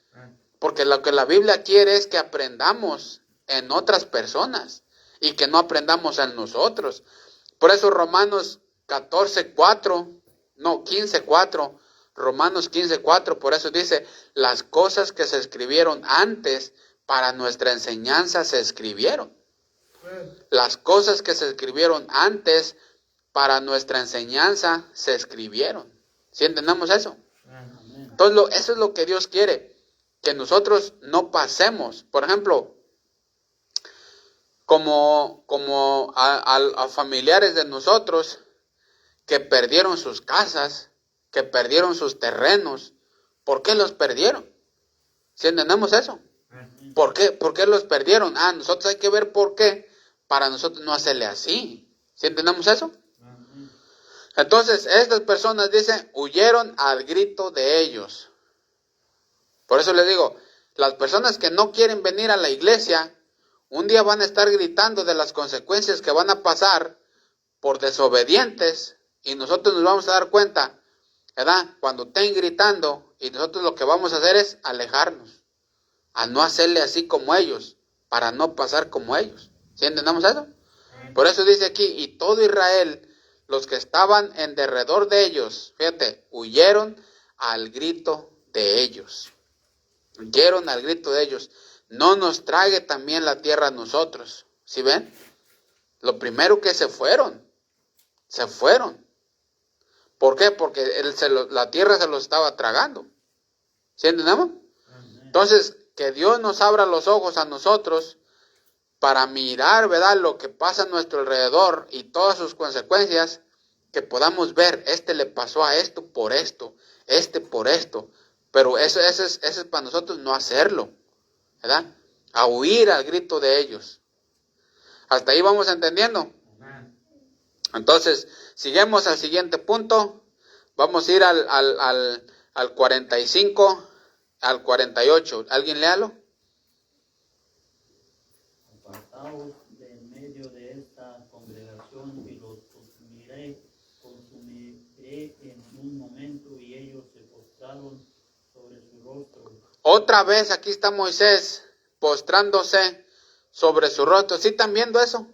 Porque lo que la Biblia quiere es que aprendamos en otras personas y que no aprendamos en nosotros. Por eso Romanos 15:4, Romanos 15:4, por eso dice, las cosas que se escribieron antes para nuestra enseñanza se escribieron. Las cosas que se escribieron antes para nuestra enseñanza se escribieron. ¿Sí entendemos eso? Entonces eso es lo que Dios quiere, que nosotros no pasemos. Por ejemplo, como a familiares de nosotros que perdieron sus casas, que perdieron sus terrenos. ¿Por qué los perdieron? ¿Sí entendemos eso? ¿Por qué? ¿Por qué los perdieron? Nosotros hay que ver por qué, para nosotros no hacerle así. ¿Sí entendemos eso? Entonces, estas personas dicen, huyeron al grito de ellos. Por eso les digo, las personas que no quieren venir a la iglesia, un día van a estar gritando de las consecuencias que van a pasar por desobedientes, y nosotros nos vamos a dar cuenta, ¿verdad? Cuando estén gritando, y nosotros lo que vamos a hacer es alejarnos, a no hacerle así como ellos, para no pasar como ellos. ¿Sí entendemos eso? Por eso dice aquí, y todo Israel, los que estaban en derredor de ellos, fíjate, huyeron al grito de ellos. Huyeron al grito de ellos. No nos trague también la tierra a nosotros. ¿Sí ven? Lo primero que se fueron. ¿Por qué? Porque la tierra se los estaba tragando. ¿Sí entendemos? Entonces, que Dios nos abra los ojos a nosotros para mirar, ¿verdad?, lo que pasa a nuestro alrededor y todas sus consecuencias, que podamos ver, le pasó a esto por esto, por esto. Pero eso es para nosotros no hacerlo, ¿verdad? A huir al grito de ellos. ¿Hasta ahí vamos entendiendo? Entonces, sigamos al siguiente punto. Vamos a ir al 45, al 48. ¿Alguien léalo? Apartaos de en medio de esta congregación y los consumiré en un momento, y ellos se postraron sobre su rostro. Otra vez aquí está Moisés postrándose sobre su rostro. ¿Sí están viendo eso?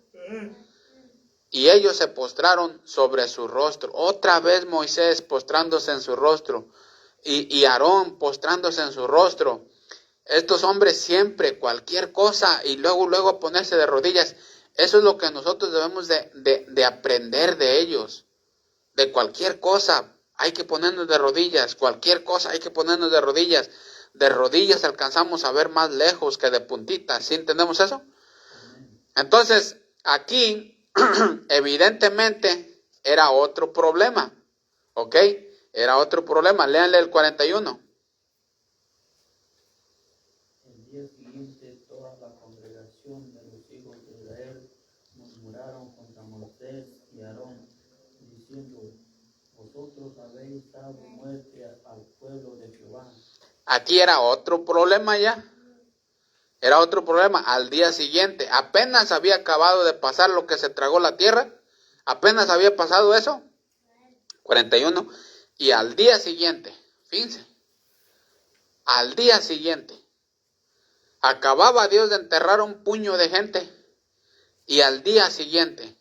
Y ellos se postraron sobre su rostro. Otra vez Moisés postrándose en su rostro. Y Aarón postrándose en su rostro. Estos hombres siempre, cualquier cosa, y luego ponerse de rodillas. Eso es lo que nosotros debemos de aprender de ellos. De cualquier cosa hay que ponernos de rodillas. Cualquier cosa hay que ponernos de rodillas. De rodillas alcanzamos a ver más lejos que de puntitas. ¿Sí entendemos eso? Entonces, aquí evidentemente era otro problema. ¿Ok? Era otro problema. Léanle el 41. El día siguiente toda la congregación de los hijos de Israel murmuraron contra Moisés y Aarón, diciendo, vosotros habéis dado muerte al pueblo de Jehová. Aquí era otro problema ya. Era otro problema. Al día siguiente, apenas había acabado de pasar lo que se tragó la tierra. Apenas había pasado eso. 41. Y al día siguiente, fíjense, al día siguiente, acababa Dios de enterrar un puño de gente. Y al día siguiente,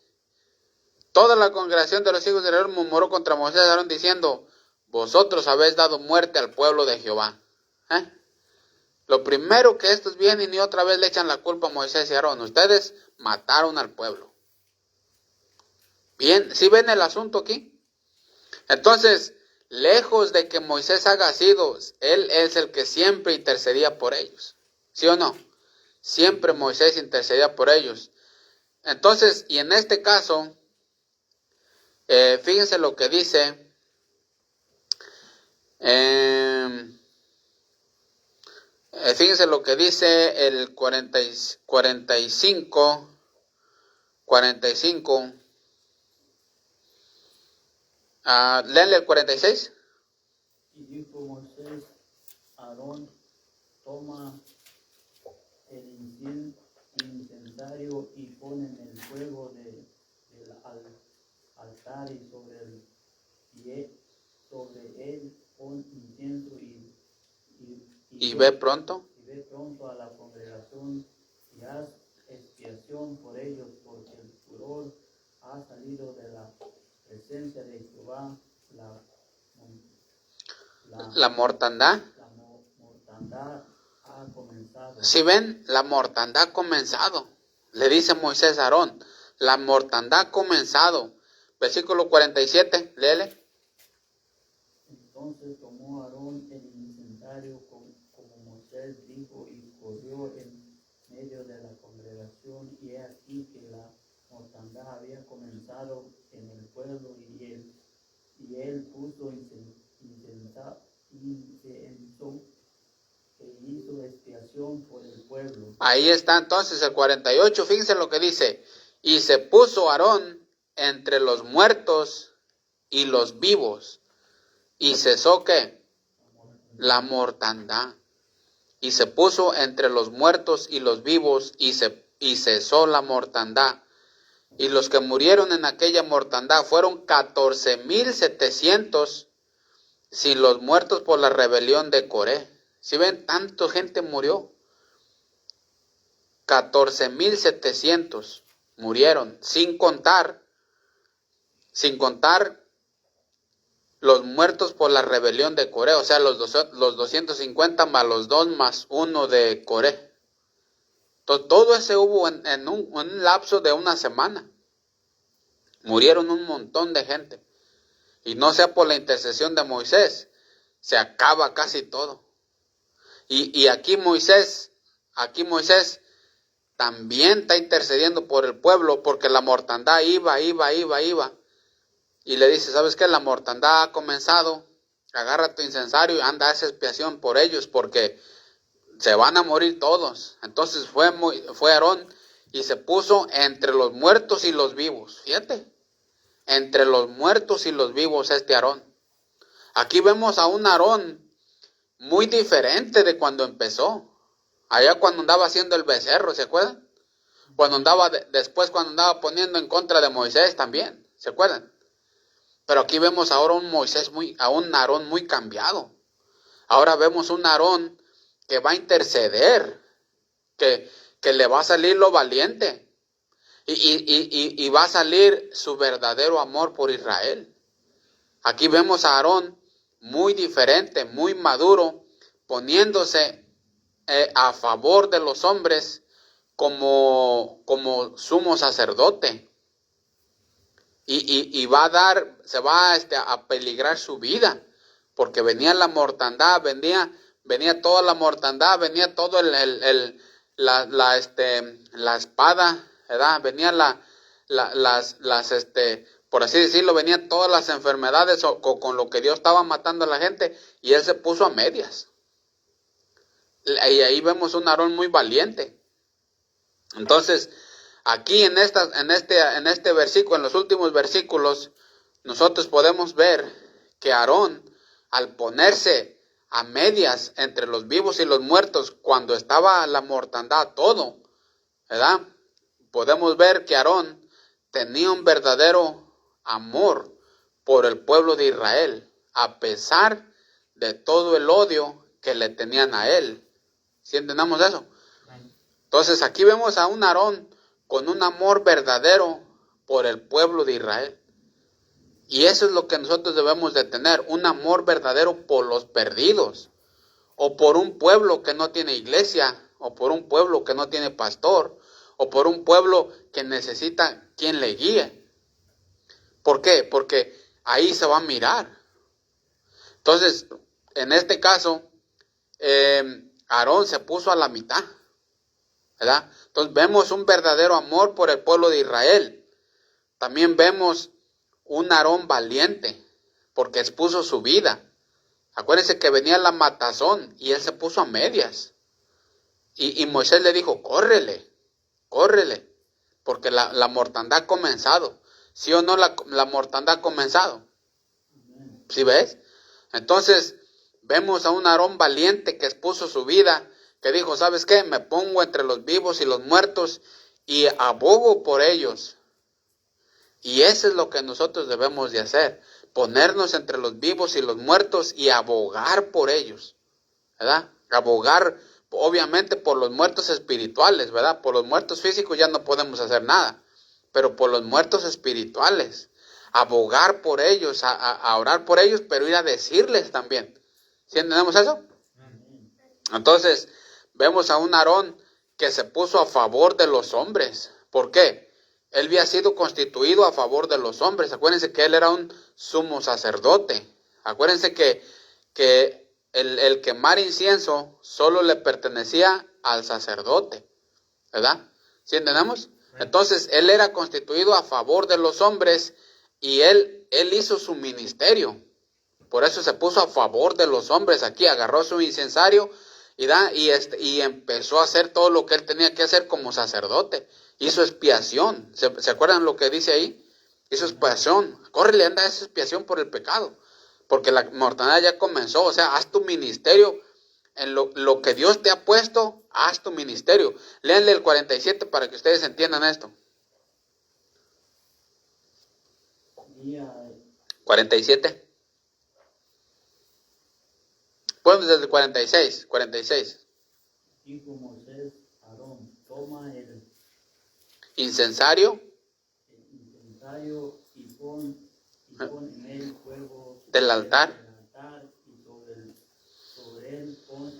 toda la congregación de los hijos de Israel murmuró contra Moisés y Aarón diciendo, vosotros habéis dado muerte al pueblo de Jehová. Lo primero que estos vienen y otra vez le echan la culpa a Moisés y Aarón. Ustedes mataron al pueblo. Bien, ¿sí ven el asunto aquí? Entonces, lejos de que Moisés haga sido, él es el que siempre intercedía por ellos. ¿Sí o no? Siempre Moisés intercedía por ellos. Entonces, y en este caso, Fíjense lo que dice. Fíjense lo que dice el 45. Léanle el 46. Y dijo Moisés a Aarón, toma el incensario y pon en el fuego del altar y sobre él pon incienso Y ve pronto. y ve pronto a la congregación y haz expiación por ellos, porque el furor ha salido de la presencia de Jehová, La mortandad. la mortandad ha comenzado. Si ven, la mortandad ha comenzado. Le dice Moisés a Aarón, la mortandad ha comenzado. Versículo 47, léele. Entonces tomó Aarón el incensario como Moisés dijo y corrió en medio de la congregación, y he aquí que la mortandad había comenzado en el pueblo, y él puso incienso e hizo expiación por el pueblo. Ahí está entonces el 48, fíjense lo que dice. Y se puso Aarón entre los muertos y los vivos. Y cesó ¿qué? La mortandad. Y se puso entre los muertos y los vivos y cesó la mortandad. Y los que murieron en aquella mortandad fueron 14,700, sin los muertos por la rebelión de Coré. Si ven, tanta gente murió. 14,700 murieron, sin contar los muertos por la rebelión de Coré, o sea, los 250 más los 2 más 1 de Coré. Todo ese hubo en un lapso de una semana. Murieron un montón de gente. Y no sea por la intercesión de Moisés, se acaba casi todo. Y aquí Moisés también está intercediendo por el pueblo, porque la mortandad iba. Y le dice, ¿sabes qué? La mortandad ha comenzado, agarra tu incensario y anda a esa expiación por ellos, porque se van a morir todos. Entonces fue Aarón y se puso entre los muertos y los vivos. Fíjate, entre los muertos y los vivos Aarón. Aquí vemos a un Aarón muy diferente de cuando empezó. Allá cuando andaba haciendo el becerro, ¿se acuerdan? Después cuando andaba poniendo en contra de Moisés también, ¿se acuerdan? Pero aquí vemos ahora a un Aarón muy cambiado. Ahora vemos un Aarón que va a interceder, que le va a salir lo valiente. Y va a salir su verdadero amor por Israel. Aquí vemos a Aarón muy diferente, muy maduro, poniéndose a favor de los hombres como sumo sacerdote. Y se va a peligrar su vida, porque venía la mortandad, venía toda la mortandad, venía todo la espada, ¿verdad? Venía por así decirlo, venían todas las enfermedades con lo que Dios estaba matando a la gente, y él se puso a medias. Y ahí vemos un Aarón muy valiente. Entonces, aquí en este versículo, en los últimos versículos, nosotros podemos ver que Aarón, al ponerse a medias entre los vivos y los muertos, cuando estaba la mortandad, todo, ¿verdad? Podemos ver que Aarón tenía un verdadero amor por el pueblo de Israel, a pesar de todo el odio que le tenían a él. ¿Sí entendamos eso? Entonces aquí vemos a un Aarón con un amor verdadero por el pueblo de Israel. Y eso es lo que nosotros debemos de tener, un amor verdadero por los perdidos, o por un pueblo que no tiene iglesia, o por un pueblo que no tiene pastor, o por un pueblo que necesita quien le guíe. ¿Por qué? Porque ahí se va a mirar. Entonces, en este caso, Aarón se puso a la mitad, ¿verdad? Entonces vemos un verdadero amor por el pueblo de Israel. También vemos un Aarón valiente, porque expuso su vida. Acuérdense que venía la matazón y él se puso a medias. Y Moisés le dijo, córrele, porque la mortandad ha comenzado. ¿Sí o no la mortandad ha comenzado? ¿Sí ves? Entonces, vemos a un Aarón valiente que expuso su vida, que dijo, ¿sabes qué? Me pongo entre los vivos y los muertos y abogo por ellos. Y eso es lo que nosotros debemos de hacer, ponernos entre los vivos y los muertos y abogar por ellos, ¿verdad? Abogar, obviamente, por los muertos espirituales, ¿verdad? Por los muertos físicos ya no podemos hacer nada, pero por los muertos espirituales, abogar por ellos, a orar por ellos, pero ir a decirles también. ¿Sí entendemos eso? Entonces, vemos a un Aarón que se puso a favor de los hombres. ¿Por qué? Él había sido constituido a favor de los hombres. Acuérdense que él era un sumo sacerdote. Acuérdense que el quemar incienso solo le pertenecía al sacerdote, ¿verdad? ¿Sí entendemos? Entonces, él era constituido a favor de los hombres y él hizo su ministerio. Por eso se puso a favor de los hombres aquí, agarró su incensario y empezó a hacer todo lo que él tenía que hacer como sacerdote. Hizo expiación. ¿Se acuerdan lo que dice ahí? Hizo expiación. Córrele, anda, esa expiación por el pecado. Porque la mortandad ya comenzó. O sea, haz tu ministerio. En lo que Dios te ha puesto, haz tu ministerio. Léanle el 47 para que ustedes entiendan esto. 47. Bueno, desde el 46. Dijo Moisés a Aarón, toma el incensario y pon en él fuego del altar. Y sobre él pon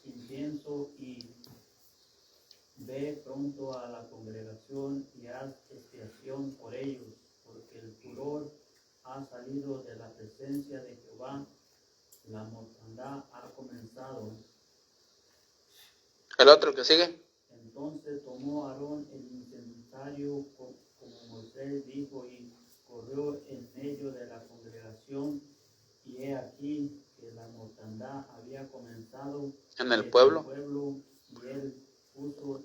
incienso y ve pronto a la congregación y haz expiación por ellos, porque el furor ha salido de la presencia de Jehová, la mortandad ha comenzado. El otro que sigue. Entonces tomó Aarón el incensario como Moisés dijo y corrió en medio de la congregación, y he aquí que la mortandad había comenzado en el pueblo, y él puso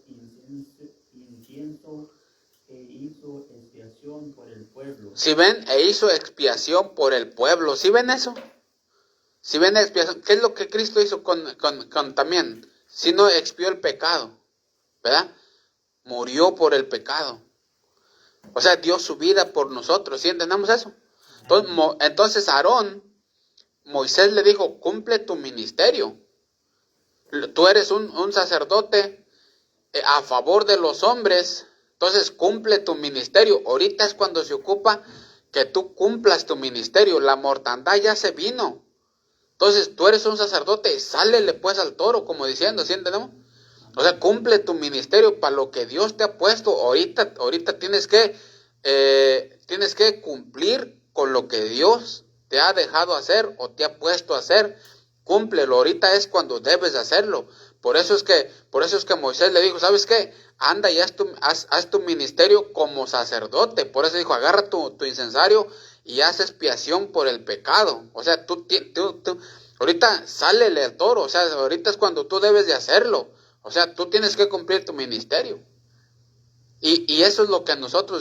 incienso e hizo expiación por el pueblo. Si ven, hizo expiación por el pueblo. ¿Sí ven eso? Si ven expiación, ¿qué es lo que Cristo hizo con también? Si no expió el pecado, ¿verdad? Murió por el pecado. O sea, dio su vida por nosotros. ¿Sí entendemos eso? Entonces Aarón, Moisés le dijo, cumple tu ministerio. Tú eres un sacerdote a favor de los hombres. Entonces cumple tu ministerio. Ahorita es cuando se ocupa que tú cumplas tu ministerio. La mortandad ya se vino. Entonces tú eres un sacerdote, sálele pues al toro, como diciendo, ¿sí entendemos? O sea, cumple tu ministerio para lo que Dios te ha puesto. Ahorita tienes que cumplir con lo que Dios te ha dejado hacer o te ha puesto a hacer. Cúmplelo, ahorita es cuando debes de hacerlo. Por eso es que Moisés le dijo, ¿sabes qué? Anda y haz tu ministerio como sacerdote. Por eso dijo, agarra tu incensario y haz expiación por el pecado. O sea, tú ahorita sálele al toro. O sea, ahorita es cuando tú debes de hacerlo. O sea, tú tienes que cumplir tu ministerio. Y eso es lo que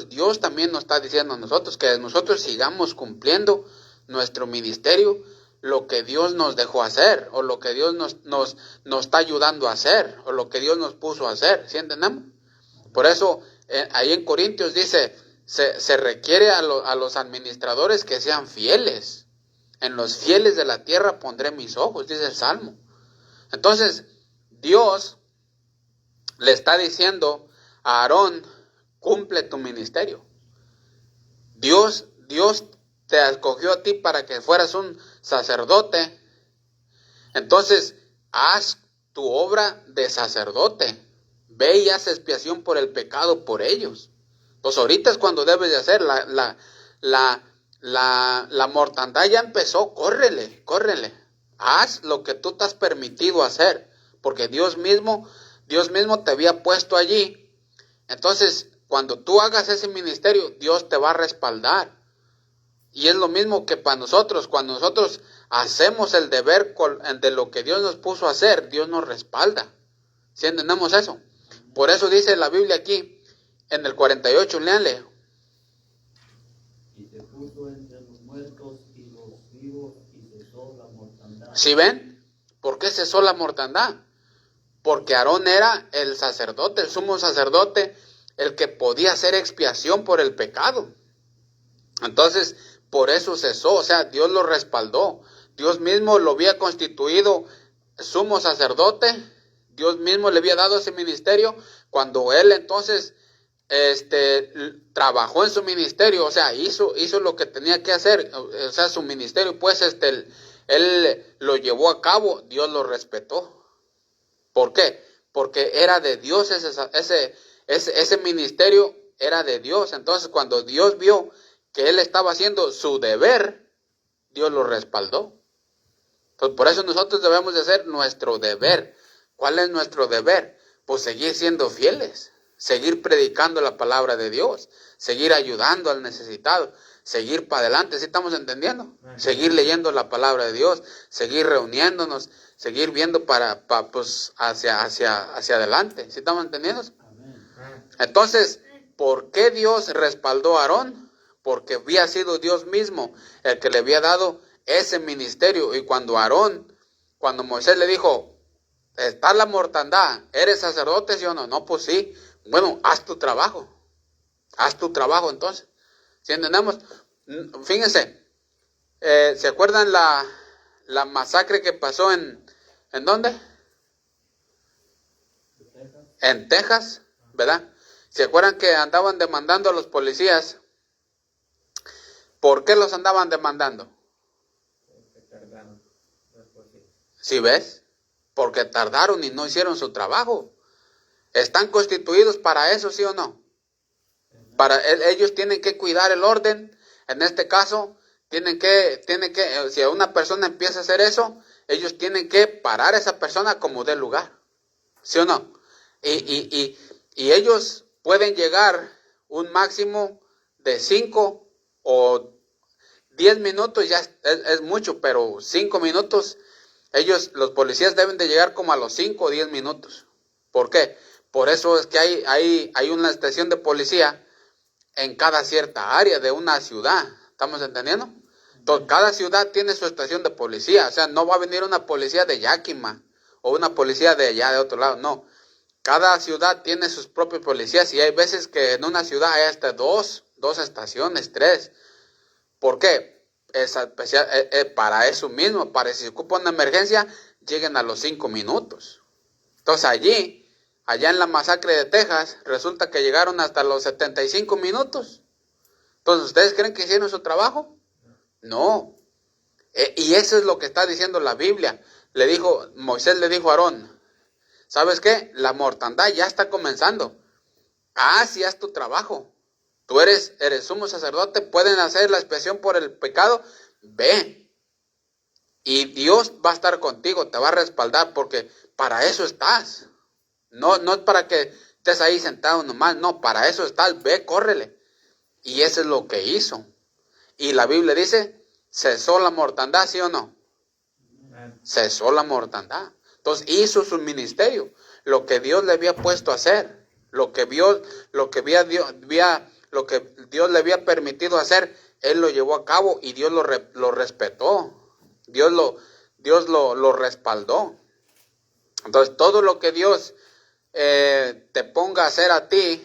Dios también nos está diciendo a nosotros, que nosotros sigamos cumpliendo nuestro ministerio, lo que Dios nos dejó hacer, o lo que Dios nos está ayudando a hacer, o lo que Dios nos puso a hacer, ¿sí entendemos? Por eso, ahí en Corintios dice, se requiere a los administradores que sean fieles. En los fieles de la tierra pondré mis ojos, dice el Salmo. Entonces, Dios le está diciendo a Aarón, cumple tu ministerio. Dios te escogió a ti para que fueras un sacerdote. Entonces, haz tu obra de sacerdote. Ve y haz expiación por el pecado por ellos. Pues ahorita es cuando debes de hacer. La mortandad ya empezó. Córrele. Haz lo que tú te has permitido hacer. Porque Dios mismo te había puesto allí. Entonces, cuando tú hagas ese ministerio, Dios te va a respaldar. Y es lo mismo que para nosotros. Cuando nosotros hacemos el deber de lo que Dios nos puso a hacer, Dios nos respalda. ¿Sí entendemos eso? Por eso dice la Biblia aquí, en el 48, léanle. Y se puso entre los muertos y los vivos y cesó la mortandad. ¿Sí ven? ¿Por qué cesó la mortandad? Porque Aarón era el sacerdote, el sumo sacerdote, el que podía hacer expiación por el pecado. Entonces, por eso cesó, o sea, Dios lo respaldó. Dios mismo lo había constituido sumo sacerdote. Dios mismo le había dado ese ministerio cuando él entonces trabajó en su ministerio, o sea, hizo lo que tenía que hacer, o sea, su ministerio, pues él lo llevó a cabo, Dios lo respetó. ¿Por qué? Porque era de Dios ese ministerio, era de Dios. Entonces, cuando Dios vio que él estaba haciendo su deber, Dios lo respaldó. Entonces, por eso nosotros debemos de hacer nuestro deber. ¿Cuál es nuestro deber? Pues seguir siendo fieles, seguir predicando la palabra de Dios, seguir ayudando al necesitado, seguir para adelante, ¿sí estamos entendiendo? Seguir leyendo la palabra de Dios, seguir reuniéndonos, seguir viendo pues hacia adelante, ¿sí estamos entendiendo? Entonces, ¿por qué Dios respaldó a Aarón? Porque había sido Dios mismo el que le había dado ese ministerio. Y cuando Moisés le dijo, está la mortandad, ¿eres sacerdote, sí o no? No, pues sí. Bueno, haz tu trabajo entonces. ¿Sí entendemos? Fíjense, ¿se acuerdan la masacre que pasó en dónde? En Texas, ¿verdad? ¿Se acuerdan que andaban demandando a los policías? ¿Por qué los andaban demandando? ¿Sí ves? Porque tardaron y no hicieron su trabajo. ¿Están constituidos para eso, sí o no? Ellos tienen que cuidar el orden. En este caso, tienen que, si una persona empieza a hacer eso, ellos tienen que parar a esa persona como dé lugar. ¿Sí o no? Y ellos pueden llegar un máximo de 5 o 10 minutos, ya es mucho, pero 5 minutos, los policías deben de llegar como a los 5 o 10 minutos. ¿Por qué? Por eso es que hay una estación de policía en cada cierta área de una ciudad. ¿Estamos entendiendo? Entonces, cada ciudad tiene su estación de policía. O sea, no va a venir una policía de Yakima o una policía de allá, de otro lado. No. Cada ciudad tiene sus propios policías y hay veces que en una ciudad hay hasta dos estaciones, 3. ¿Por qué? Para eso mismo, para si se ocupa una emergencia, lleguen a los 5 minutos. Entonces allá en la masacre de Texas, resulta que llegaron hasta los 75 minutos. Entonces, ¿ustedes creen que hicieron su trabajo? No. Y eso es lo que está diciendo la Biblia. Moisés le dijo a Aarón, ¿sabes qué? La mortandad ya está comenzando. Sí, haz tu trabajo. Tú eres sumo sacerdote, pueden hacer la expiación por el pecado, ve. Y Dios va a estar contigo, te va a respaldar, porque para eso estás. No es para que estés ahí sentado nomás, no, para eso estás, ve, córrele. Y eso es lo que hizo. Y la Biblia dice, cesó la mortandad, ¿sí o no? Cesó la mortandad. Entonces hizo su ministerio, lo que Dios le había puesto a hacer, lo que Dios le había permitido hacer, él lo llevó a cabo y Dios lo respetó. Dios lo respaldó. Entonces, todo lo que Dios te ponga a hacer a ti,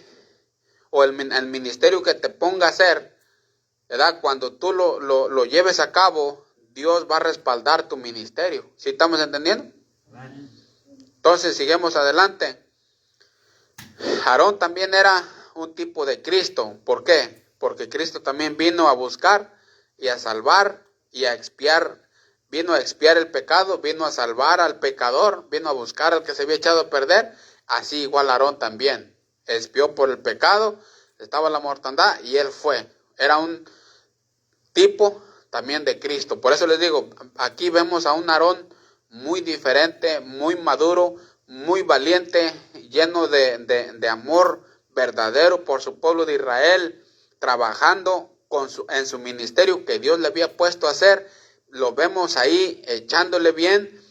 o el ministerio que te ponga a hacer, ¿verdad? Cuando tú lo lleves a cabo, Dios va a respaldar tu ministerio. ¿Sí estamos entendiendo? Entonces, seguimos adelante. Aarón también era un tipo de Cristo. ¿Por qué? Porque Cristo también vino a buscar y a salvar y a expiar. Vino a expiar el pecado, vino a salvar al pecador, vino a buscar al que se había echado a perder. Así igual Aarón también. Expió por el pecado, estaba la mortandad y él fue. Era un tipo también de Cristo. Por eso les digo, aquí vemos a un Aarón muy diferente, muy maduro, muy valiente, lleno de amor verdadero por su pueblo de Israel, trabajando en su ministerio que Dios le había puesto a hacer. Lo vemos ahí echándole bien.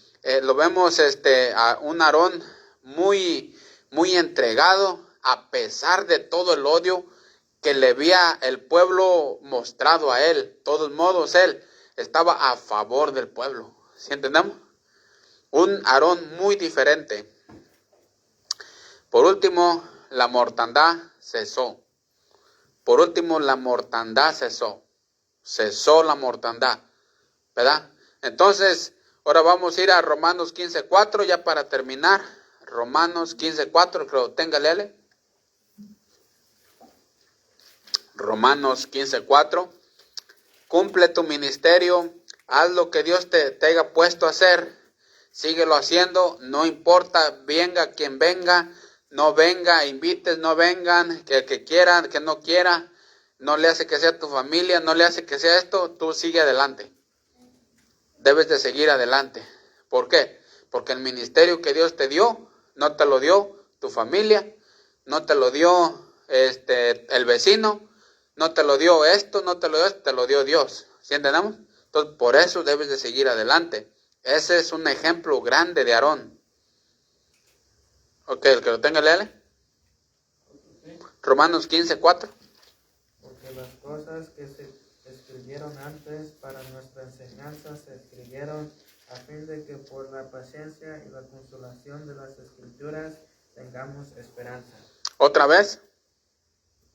Lo vemos a un Aarón muy, muy entregado, a pesar de todo el odio que le había el pueblo mostrado a él. De todos modos, él estaba a favor del pueblo. ¿Sí entendemos? Un Aarón muy diferente. Por último, la mortandad cesó. Por último, la mortandad cesó. Cesó la mortandad, ¿verdad? Entonces, ahora vamos a ir a Romanos 15:4 ya para terminar. Romanos 15:4, creo, téngale. Romanos 15:4. Cumple tu ministerio, haz lo que Dios te haya puesto a hacer, síguelo haciendo, no importa, venga quien venga, no venga, invites, no vengan, que quiera, que no quiera, no le hace que sea tu familia, no le hace que sea esto, tú sigue adelante. Debes de seguir adelante. ¿Por qué? Porque el ministerio que Dios te dio, no te lo dio tu familia, no te lo dio el vecino, no te lo dio esto, no te lo dio esto, te lo dio Dios. ¿Sí entendemos? Entonces, por eso debes de seguir adelante. Ese es un ejemplo grande de Aarón. Ok, el que lo tenga, léale. Romanos 15:4. Porque las cosas que se escribieron antes para nuestra enseñanza se escribieron a fin de que por la paciencia y la consolación de las Escrituras tengamos esperanza. ¿Otra vez?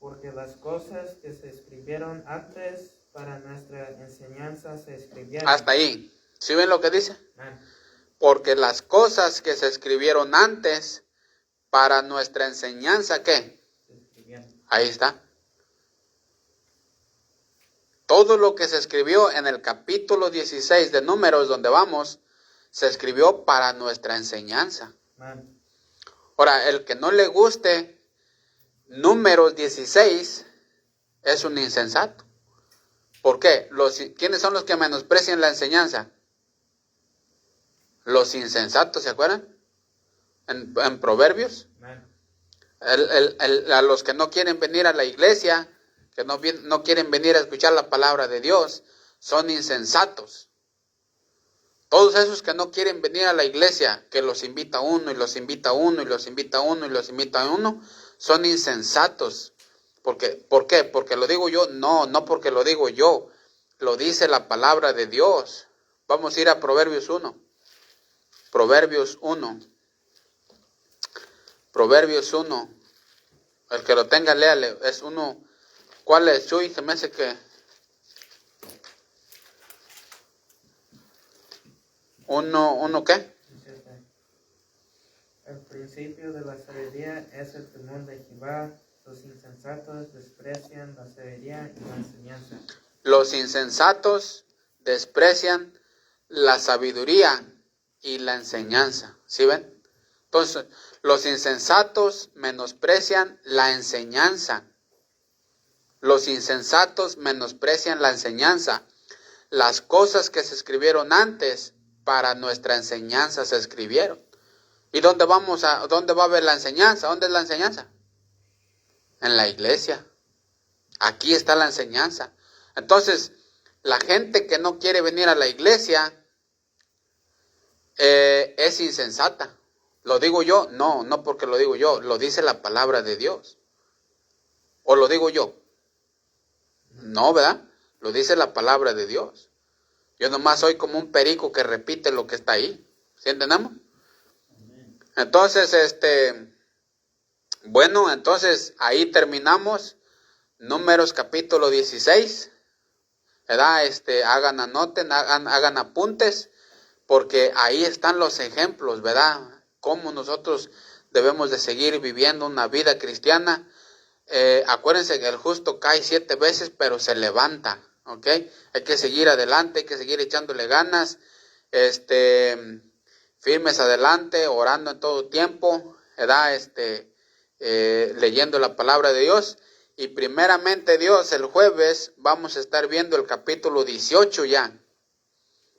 Porque las cosas que se escribieron antes para nuestra enseñanza se escribieron. Hasta ahí. ¿Sí ven lo que dice? Man. Porque las cosas que se escribieron antes para nuestra enseñanza, ¿qué? Se escribieron. Ahí está. Todo lo que se escribió en el capítulo 16 de Números, donde vamos, se escribió para nuestra enseñanza. Man. Ahora, el que no le guste Números 16 es un insensato. ¿Por qué? ¿Quiénes son los que menosprecian la enseñanza? Los insensatos, ¿se acuerdan? En Proverbios. Man. A los que no quieren venir a la iglesia, que no quieren venir a escuchar la palabra de Dios, son insensatos. Todos esos que no quieren venir a la iglesia, que los invita uno y los invita uno y los invita uno y los invita uno, son insensatos. ¿Por qué? ¿Porque lo digo yo? No porque lo digo yo. Lo dice la palabra de Dios. Vamos a ir a Proverbios 1. Proverbios 1. Proverbios 1. El que lo tenga, léale. Es uno. ¿Cuál es? Chuy, se me hace que... ¿Uno qué? El principio de la sabiduría es el temor de Jehová. Los insensatos desprecian la sabiduría y la enseñanza. Los insensatos desprecian la sabiduría y la enseñanza. ¿Sí ven? Entonces, los insensatos menosprecian la enseñanza. Los insensatos menosprecian la enseñanza. Las cosas que se escribieron antes para nuestra enseñanza se escribieron. ¿Y dónde va a haber la enseñanza? ¿Dónde es la enseñanza? En la iglesia. Aquí está la enseñanza. Entonces, la gente que no quiere venir a la iglesia es insensata. ¿Lo digo yo? No porque lo digo yo. Lo dice la palabra de Dios. ¿O lo digo yo? No, ¿verdad? Lo dice la palabra de Dios. Yo nomás soy como un perico que repite lo que está ahí. ¿Sí entendemos? Entonces, bueno, entonces ahí terminamos. Números capítulo 16. ¿Verdad? Anoten, hagan apuntes, porque ahí están los ejemplos, ¿verdad? Cómo nosotros debemos de seguir viviendo una vida cristiana. Acuérdense que el justo cae 7 veces, pero se levanta, ¿ok? Hay que seguir adelante, hay que seguir echándole ganas, firmes adelante, orando en todo tiempo, ¿verdad? Leyendo la palabra de Dios. Y primeramente Dios, el jueves vamos a estar viendo el capítulo 18 ya,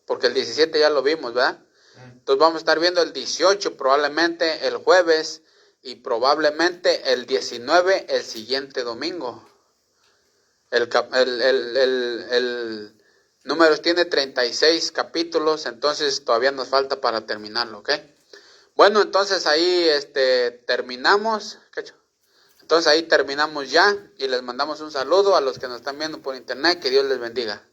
porque el 17 ya lo vimos, ¿verdad? Entonces vamos a estar viendo el 18 probablemente el jueves y probablemente el 19 el siguiente domingo. El Números tiene 36 capítulos, entonces todavía nos falta para terminarlo, ¿ok? Bueno, entonces ahí terminamos. Entonces ahí terminamos ya y les mandamos un saludo a los que nos están viendo por internet. Que Dios les bendiga.